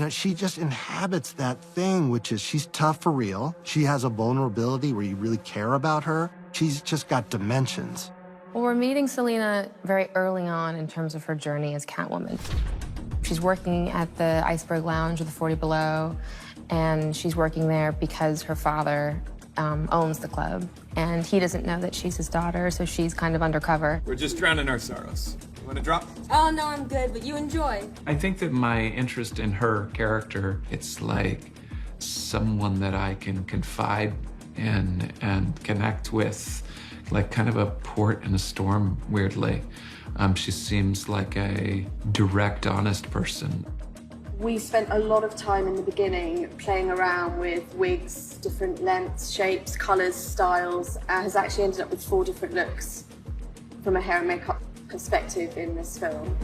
She just inhabits that thing, which is she's tough for real. She has a vulnerability where you really care about her. She's just got dimensions. Well, we're meeting Selina very early on in terms of her journey as Catwoman. She's working at the Iceberg Lounge or the 40 Below, and she's working there because her father owns the club, and he doesn't know that she's his daughter, so she's kind of undercover. We're just drowning our sorrows. You want to drop? Oh, no, I'm good, but you enjoy. I think that my interest in her character, it's like someone that I can confide in and connect with, like kind of a port in a storm, weirdly. She seems like a direct, honest person. We spent a lot of time in the beginning playing around with wigs, different lengths, shapes, colours, styles, and has actually ended up with 4 different looks from a hair and makeup perspective in this film.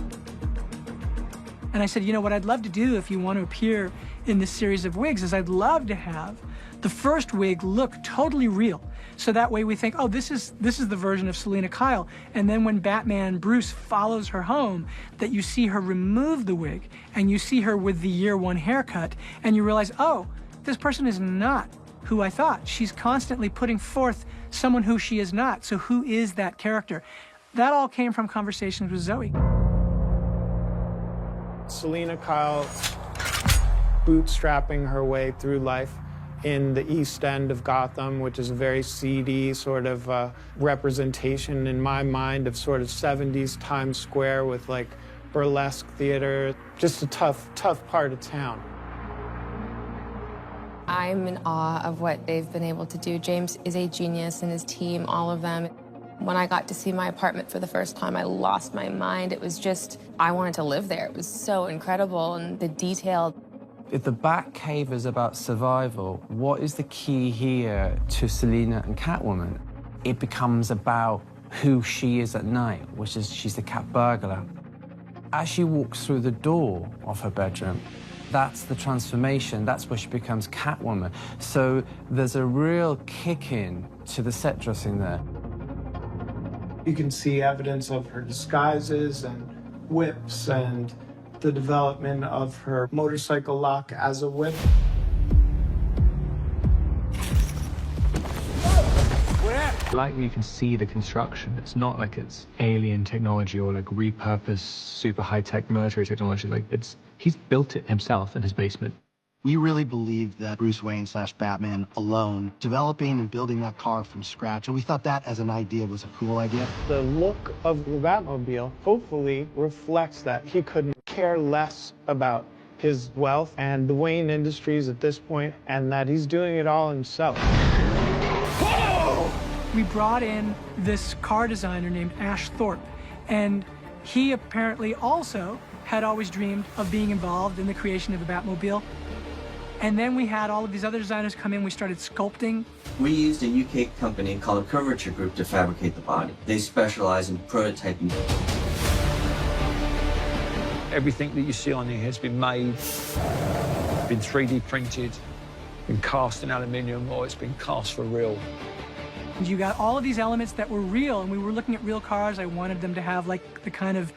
And I said, what I'd love to do if you want to appear in this series of wigs is I'd love to have the first wig look totally real. So that way we think, oh, this is the version of Selina Kyle. And then when Batman Bruce follows her home, that you see her remove the wig and you see her with the Year One haircut and you realize, oh, this person is not who I thought. She's constantly putting forth someone who she is not. So who is that character? That all came from conversations with Zoe. Selina Kyle bootstrapping her way through life in the East End of Gotham, which is a very seedy sort of representation in my mind of sort of 70s Times Square with like burlesque theater. Just a tough part of town. I'm in awe of what they've been able to do. James is a genius, and his team, all of them. When I got to see my apartment for the first time, I lost my mind. It was just, I wanted to live there. It was so incredible, and the detail. If the Batcave is about survival, what is the key here to Selina and Catwoman? It becomes about who she is at night, which is she's the cat burglar. As she walks through the door of her bedroom, that's the transformation. That's where she becomes Catwoman. So there's a real kick in to the set dressing there. You can see evidence of her disguises and whips and the development of her motorcycle lock as a whip. Like you can see the construction. It's not like it's alien technology or like repurposed super high-tech military technology. Like he's built it himself in his basement. We really believed that Bruce Wayne / Batman alone, developing and building that car from scratch, and we thought that as an idea was a cool idea. The look of the Batmobile hopefully reflects that he couldn't care less about his wealth and the Wayne Industries at this point, and that he's doing it all himself. We brought in this car designer named Ash Thorpe, and he apparently also had always dreamed of being involved in the creation of the Batmobile. And then we had all of these other designers come in, we started sculpting. We used a UK company called Curvature Group to fabricate the body. They specialize in prototyping. Everything that you see on here has been made, been 3D printed, been cast in aluminium, or it's been cast for real. You got all of these elements that were real, and we were looking at real cars. I wanted them to have like the kind of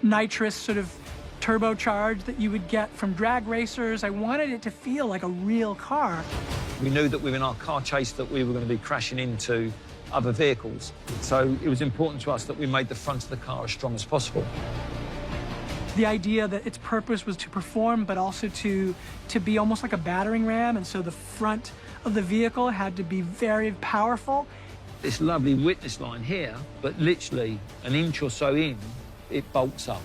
nitrous sort of turbocharge that you would get from drag racers. I wanted it to feel like a real car. We knew that within our car chase that we were going to be crashing into other vehicles. So it was important to us that we made the front of the car as strong as possible. The idea that its purpose was to perform, but also to be almost like a battering ram, and so the front of the vehicle had to be very powerful. This lovely witness line here, but literally an inch or so in, it bolts up.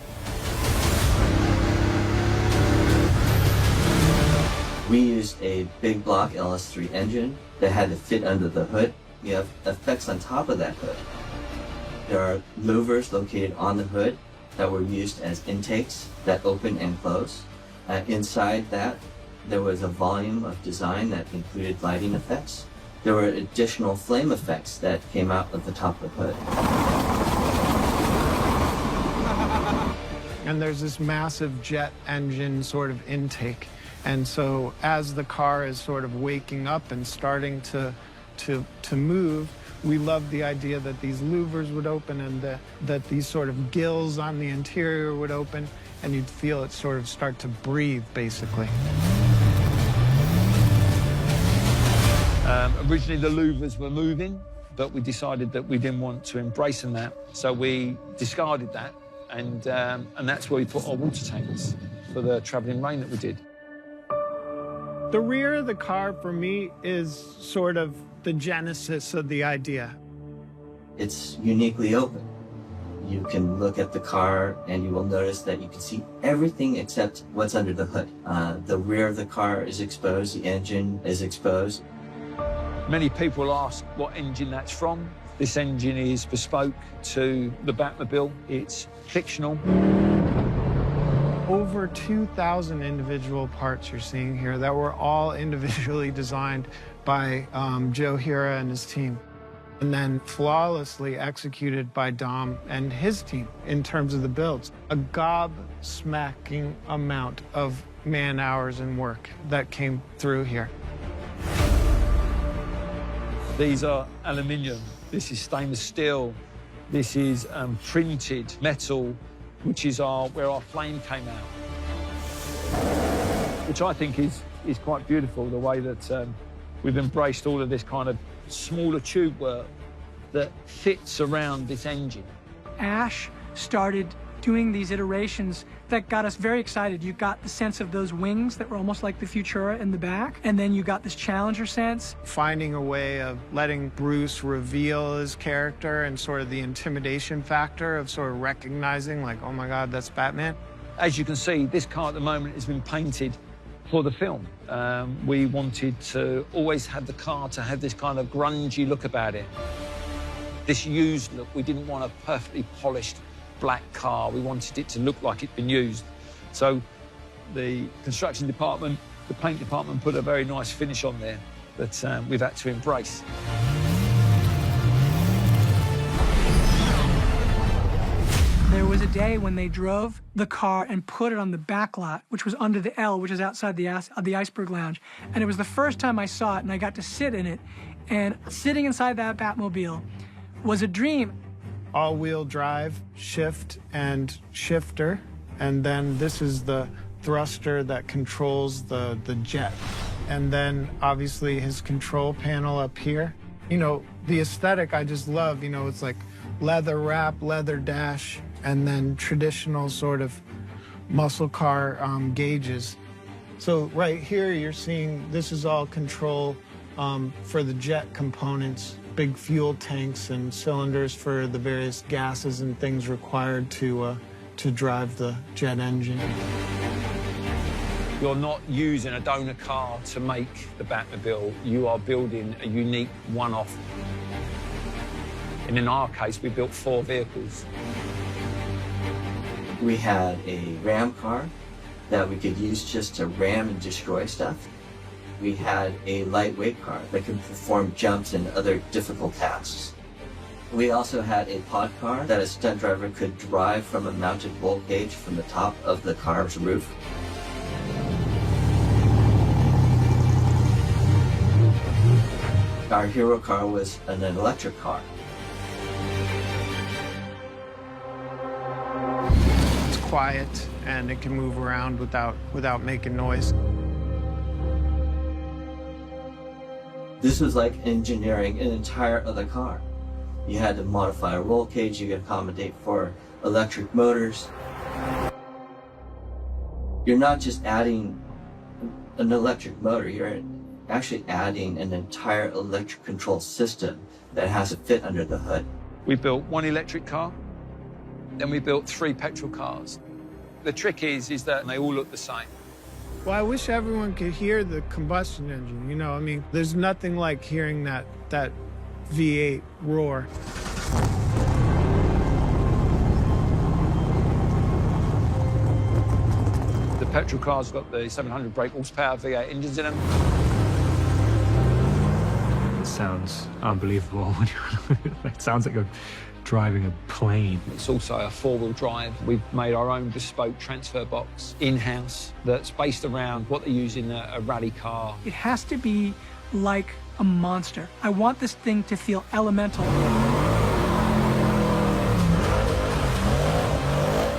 We used a big block LS3 engine that had to fit under the hood. You have effects on top of that hood. There are louvers located on the hood that were used as intakes that open and close. Inside that, there was a volume of design that included lighting effects. There were additional flame effects that came out of the top of the hood. And there's this massive jet engine sort of intake. And so as the car is sort of waking up and starting to move, we loved the idea that these louvers would open and that these sort of gills on the interior would open, and you'd feel it sort of start to breathe, basically. Originally, the louvers were moving, but we decided that we didn't want to embrace in that, so we discarded that, and that's where we put our water tanks for the travelling rain that we did. The rear of the car, for me, is sort of the genesis of the idea. It's uniquely open. You can look at the car and you will notice that you can see everything except what's under the hood. The rear of the car is exposed, the engine is exposed. Many people ask what engine that's from. This engine is bespoke to the Batmobile. It's fictional. Over 2,000 individual parts you're seeing here that were all individually designed by Joe Hira and his team, and then flawlessly executed by Dom and his team in terms of the builds. A gobsmacking amount of man-hours and work that came through here. These are aluminium. This is stainless steel. This is printed metal, which is where our flame came out, which I think is quite beautiful, the way that we've embraced all of this kind of smaller tube work that fits around this engine. Ash started doing these iterations that got us very excited. You got the sense of those wings that were almost like the Futura in the back, and then you got this Challenger sense. Finding a way of letting Bruce reveal his character and sort of the intimidation factor of sort of recognizing, like, oh my God, that's Batman. As you can see, this car at the moment has been painted for the film. We wanted to always have the car to have this kind of grungy look about it. This used look, we didn't want a perfectly polished black car. We wanted it to look like it'd been used. So the construction department, the paint department put a very nice finish on there that we've had to embrace. There was a day when they drove the car and put it on the back lot, which was under the L, which is outside the Iceberg Lounge. And it was the first time I saw it, and I got to sit in it. And sitting inside that Batmobile was a dream. All-wheel drive, shift and shifter, and then this is the thruster that controls the jet. And then obviously his control panel up here. You know, the aesthetic I just love, you know, it's like leather wrap, leather dash, and then traditional sort of muscle car gauges. So right here you're seeing this is all control for the jet components. Big fuel tanks and cylinders for the various gases and things required to drive the jet engine. You're not using a donor car to make the Batmobile. You are building a unique one-off. And in our case, we built 4 vehicles. We had a ram car that we could use just to ram and destroy stuff. We had a lightweight car that could perform jumps and other difficult tasks. We also had a pod car that a stunt driver could drive from a mounted roll cage from the top of the car's roof. Our hero car was an electric car. It's quiet and it can move around without making noise. This was like engineering an entire other car. You had to modify a roll cage, you could accommodate for electric motors. You're not just adding an electric motor, you're actually adding an entire electric control system that has to fit under the hood. We built 1 electric car, then we built 3 petrol cars. The trick is that they all look the same. Well, I wish everyone could hear the combustion engine, you know? I mean, there's nothing like hearing that V8 roar. The petrol car's got the 700 brake horsepower V8 engines in them. It sounds unbelievable. It sounds like you're driving a plane. It's also a 4-wheel drive. We've made our own bespoke transfer box in-house that's based around what they use in a rally car. It has to be like a monster. I want this thing to feel elemental.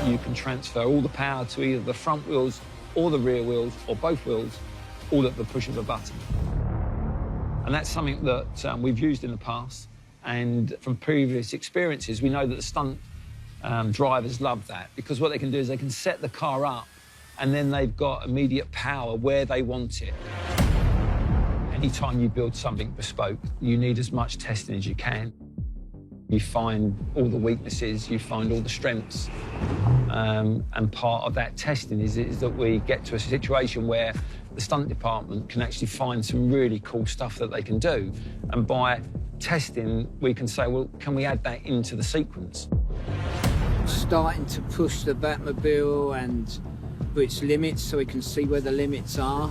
You can transfer all the power to either the front wheels or the rear wheels or both wheels, all at the push of a button. And that's something that we've used in the past. And from previous experiences, we know that the stunt drivers love that, because what they can do is they can set the car up and then they've got immediate power where they want it. Anytime you build something bespoke, you need as much testing as you can. You find all the weaknesses, you find all the strengths. And part of that testing is that we get to a situation where the stunt department can actually find some really cool stuff that they can do. And by testing, we can say, well, can we add that into the sequence? Starting to push the Batmobile and to its limits so we can see where the limits are.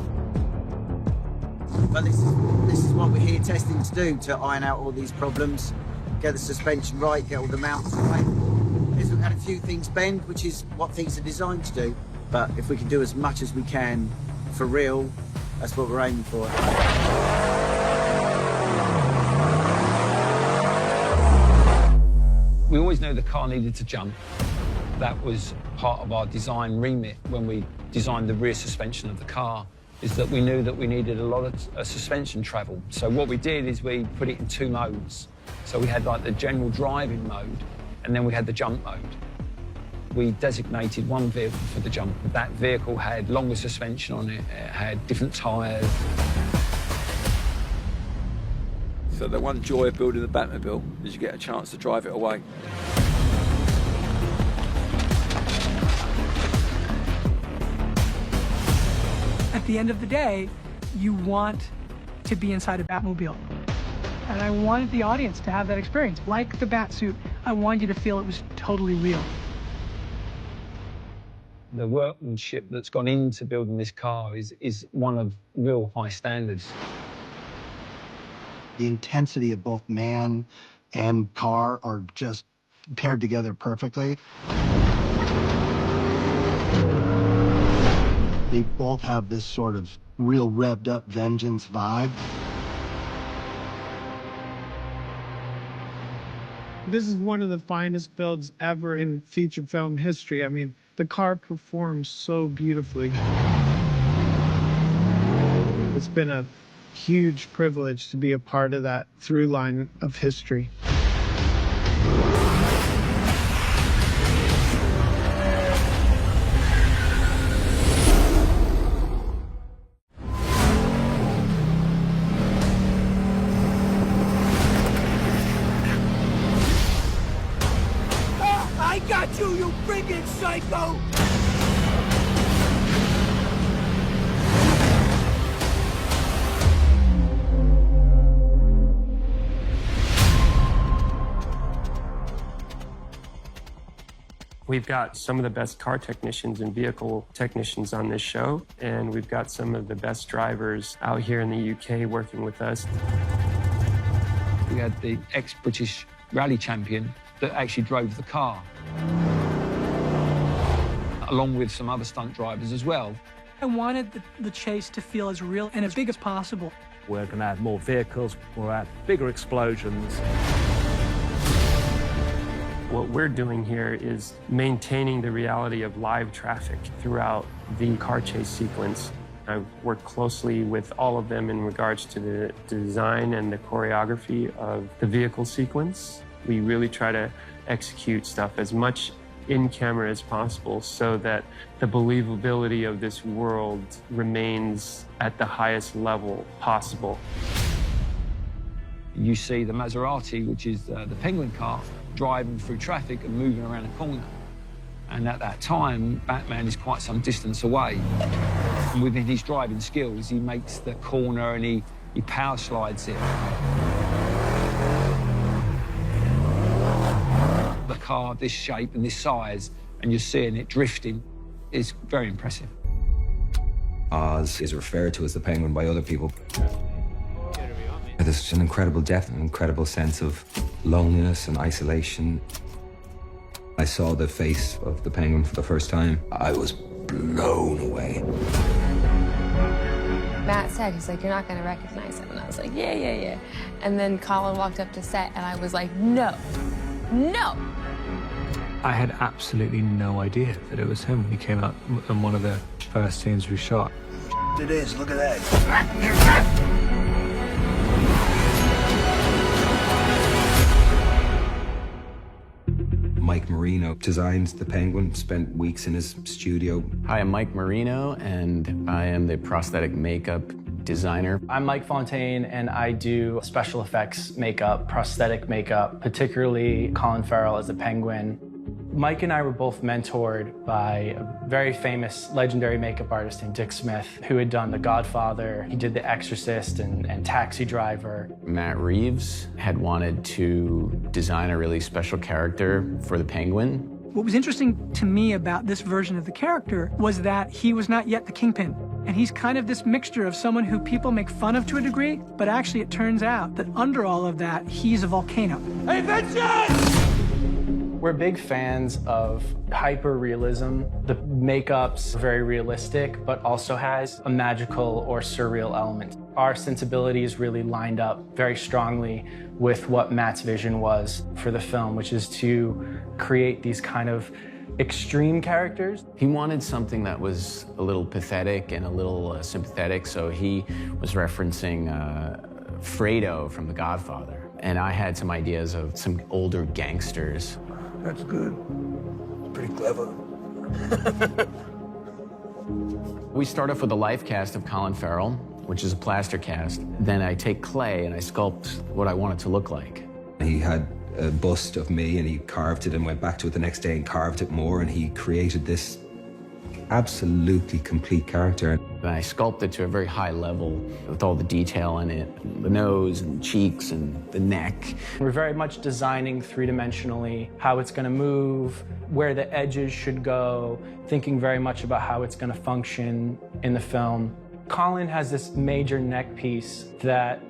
But this is what we're here testing to do, to iron out all these problems, get the suspension right, get all the mounts right. We've had a few things bend, which is what things are designed to do. But if we can do as much as we can for real, that's what we're aiming for. We always knew the car needed to jump. That was part of our design remit when we designed the rear suspension of the car, is that we knew that we needed a lot of suspension travel. So what we did is we put it in 2 modes. So we had like the general driving mode, and then we had the jump mode. We designated one vehicle for the jump. That vehicle had longer suspension on it, it had different tyres. So the one joy of building the Batmobile is you get a chance to drive it away. At the end of the day, you want to be inside a Batmobile. And I wanted the audience to have that experience. Like the Batsuit, I wanted you to feel it was totally real. The workmanship that's gone into building this car is one of real high standards. The intensity of both man and car are just paired together perfectly. They both have this sort of real revved up vengeance vibe. This is one of the finest builds ever in feature film history. I mean, the car performs so beautifully. It's been a huge privilege to be a part of that through line of history. I got you, you friggin' psycho! We've got some of the best car technicians and vehicle technicians on this show, and we've got some of the best drivers out here in the UK working with us. We had the ex-British rally champion that actually drove the car, along with some other stunt drivers as well. I wanted the chase to feel as real and as big as possible. We're going to add more vehicles, we'll add bigger explosions. What we're doing here is maintaining the reality of live traffic throughout the car chase sequence. I've worked closely with all of them in regards to the design and the choreography of the vehicle sequence. We really try to execute stuff as much in camera as possible so that the believability of this world remains at the highest level possible. You see the Maserati, which is the penguin car, driving through traffic and moving around a corner. And at that time, Batman is quite some distance away. And within his driving skills, he makes the corner and he power slides it. The car this shape and this size, and you're seeing it drifting, is very impressive. Oz is referred to as the Penguin by other people. There's an incredible depth, an incredible sense of loneliness and isolation. I saw the face of the Penguin for the first time. I was blown away. Matt said, he's like, you're not going to recognize him. And I was like, yeah. And then Colin walked up to set, and I was like, no. I had absolutely no idea that it was him when he came out in one of the first scenes we shot. It is, look at that. Mike Marino designed the Penguin, spent weeks in his studio. Hi, I'm Mike Marino, and I am the prosthetic makeup designer. I'm Mike Fontaine, and I do special effects makeup, prosthetic makeup, particularly Colin Farrell as the Penguin. Mike and I were both mentored by a very famous, legendary makeup artist named Dick Smith, who had done The Godfather. He did The Exorcist and Taxi Driver. Matt Reeves had wanted to design a really special character for the Penguin. What was interesting to me about this version of the character was that he was not yet the Kingpin. And he's kind of this mixture of someone who people make fun of to a degree, but actually it turns out that under all of that, he's a volcano. Hey, Vincent! We're big fans of hyper-realism. The makeup's very realistic, but also has a magical or surreal element. Our sensibilities really lined up very strongly with what Matt's vision was for the film, which is to create these kind of extreme characters. He wanted something that was a little pathetic and a little sympathetic, so he was referencing Fredo from The Godfather. And I had some ideas of some older gangsters. That's good. Pretty clever. We start off with a life cast of Colin Farrell, which is a plaster cast. Then I take clay and I sculpt what I want it to look like. He had a bust of me and he carved it and went back to it the next day and carved it more, and he created this absolutely complete character. And I sculpted to a very high level with all the detail in it, the nose and cheeks and the neck. We're very much designing three-dimensionally how it's going to move, where the edges should go, thinking very much about how it's going to function in the film. Colin has this major neck piece that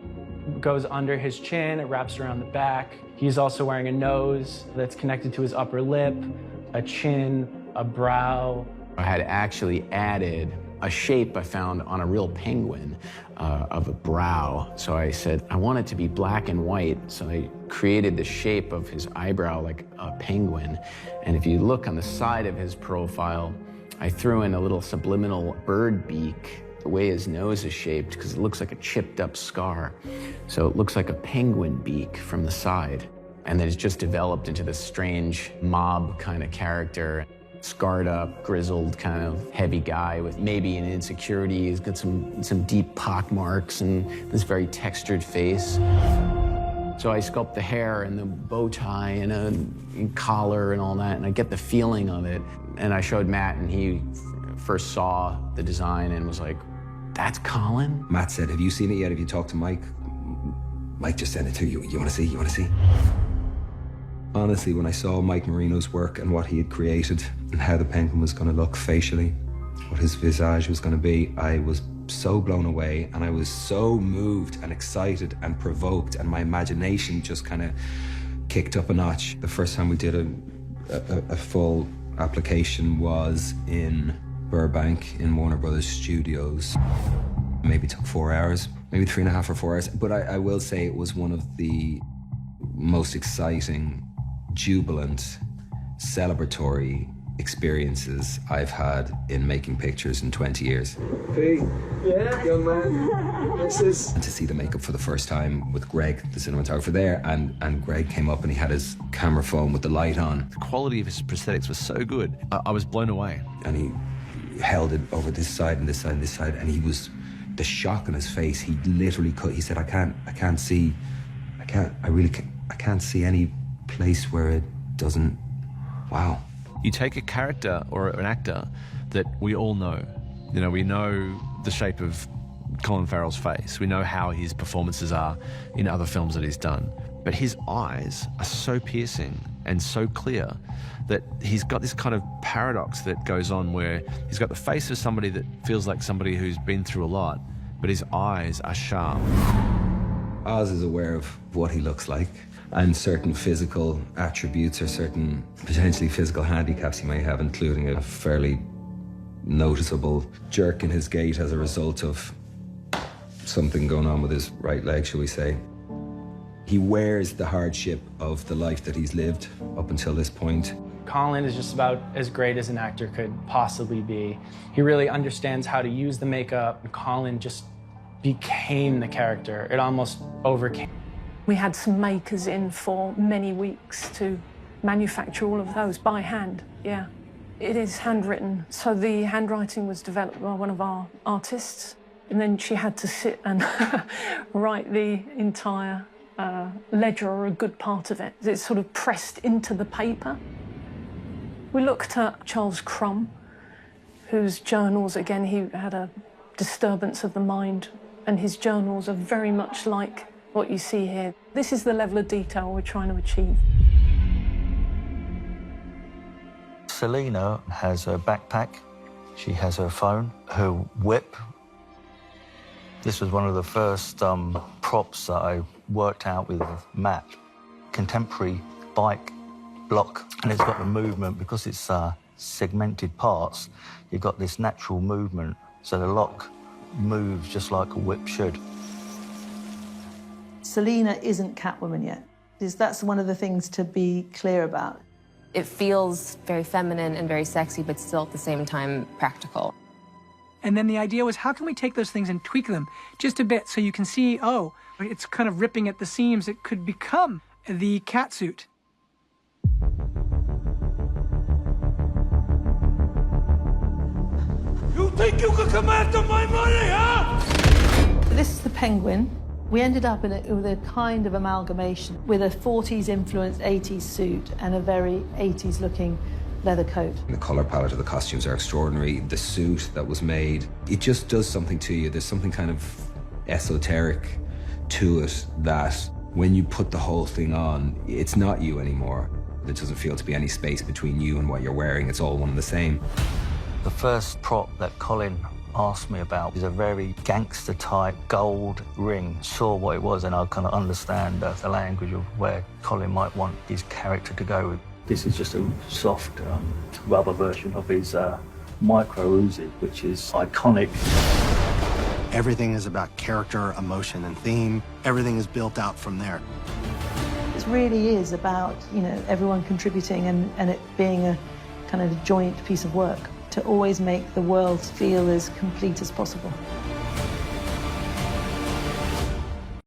goes under his chin, it wraps around the back. He's also wearing a nose that's connected to his upper lip, a chin, a brow. I had actually added a shape I found on a real penguin of a brow. So I said, I want it to be black and white. So I created the shape of his eyebrow like a penguin. And if you look on the side of his profile, I threw in a little subliminal bird beak, the way his nose is shaped, because it looks like a chipped up scar. So it looks like a penguin beak from the side. And then it's just developed into this strange mob kind of character. Scarred up, grizzled, kind of heavy guy with maybe an insecurity. He's got some deep pock marks and this very textured face. So I sculpt the hair and the bow tie and a collar and all that, and I get the feeling of it. And I showed Matt, and he first saw the design and was like, that's Colin? Matt said, have you seen it yet? Have you talked to Mike? Mike just sent it to you. You want to see? You want to see? Honestly, when I saw Mike Marino's work and what he had created and how the penguin was going to look facially, what his visage was going to be, I was so blown away, and I was so moved and excited and provoked, and my imagination just kind of kicked up a notch. The first time we did a full application was in Burbank in Warner Brothers Studios. Maybe took 4 hours, maybe 3.5 or 4 hours, but I will say it was one of the most exciting, jubilant, celebratory experiences I've had in making pictures in 20 years. Hey, yeah, young man. This is... And to see the makeup for the first time with Greg, the cinematographer there, and Greg came up and he had his camera phone with the light on. The quality of his prosthetics was so good. I was blown away. And he held it over this side and this side and this side, and he was, the shock on his face, he literally could, he said, I can't see any place where it doesn't, wow. You take a character or an actor that we all know. You know, we know the shape of Colin Farrell's face. We know how his performances are in other films that he's done. But his eyes are so piercing and so clear that he's got this kind of paradox that goes on where he's got the face of somebody that feels like somebody who's been through a lot, but his eyes are sharp. Oz is aware of what he looks like and certain physical attributes or certain potentially physical handicaps he may have, including a fairly noticeable jerk in his gait as a result of something going on with his right leg, shall we say. He wears the hardship of the life that he's lived up until this point. Colin is just about as great as an actor could possibly be. He really understands how to use the makeup, and Colin just became the character. It almost overcame. We had some makers in for many weeks to manufacture all of those by hand, yeah. It is handwritten, so the handwriting was developed by one of our artists, and then she had to sit and write the entire ledger or a good part of it. It's sort of pressed into the paper. We looked at Charles Crumb, whose journals, again, he had a disturbance of the mind, and his journals are very much like what you see here. This is the level of detail we're trying to achieve. Selena has her backpack, she has her phone, her whip. This was one of the first props that I worked out with Matt. Contemporary bike block, and it's got the movement, because it's segmented parts, you've got this natural movement, so the lock moves just like a whip should. Selena isn't Catwoman yet. That's one of the things to be clear about. It feels very feminine and very sexy, but still at the same time practical. And then the idea was, how can we take those things and tweak them just a bit so you can see, oh, it's kind of ripping at the seams. It could become the cat suit. You think you can come after my money, huh? This is the Penguin. We ended up with a kind of amalgamation with a 40s influenced 80s suit and a very 80s looking leather coat. The color palette of the costumes are extraordinary. The suit that was made, it just does something to you. There's something kind of esoteric to it that when you put the whole thing on, it's not you anymore. There doesn't feel to be any space between you and what you're wearing. It's all one and the same. The first prop that Colin asked me about is a very gangster-type gold ring. Saw what it was, and I kind of understand the language of where Colin might want his character to go with. This is just a soft rubber version of his micro Uzi, which is iconic. Everything is about character, emotion, and theme. Everything is built out from there. It really is about, you know, everyone contributing and it being a kind of a joint piece of work to always make the world feel as complete as possible.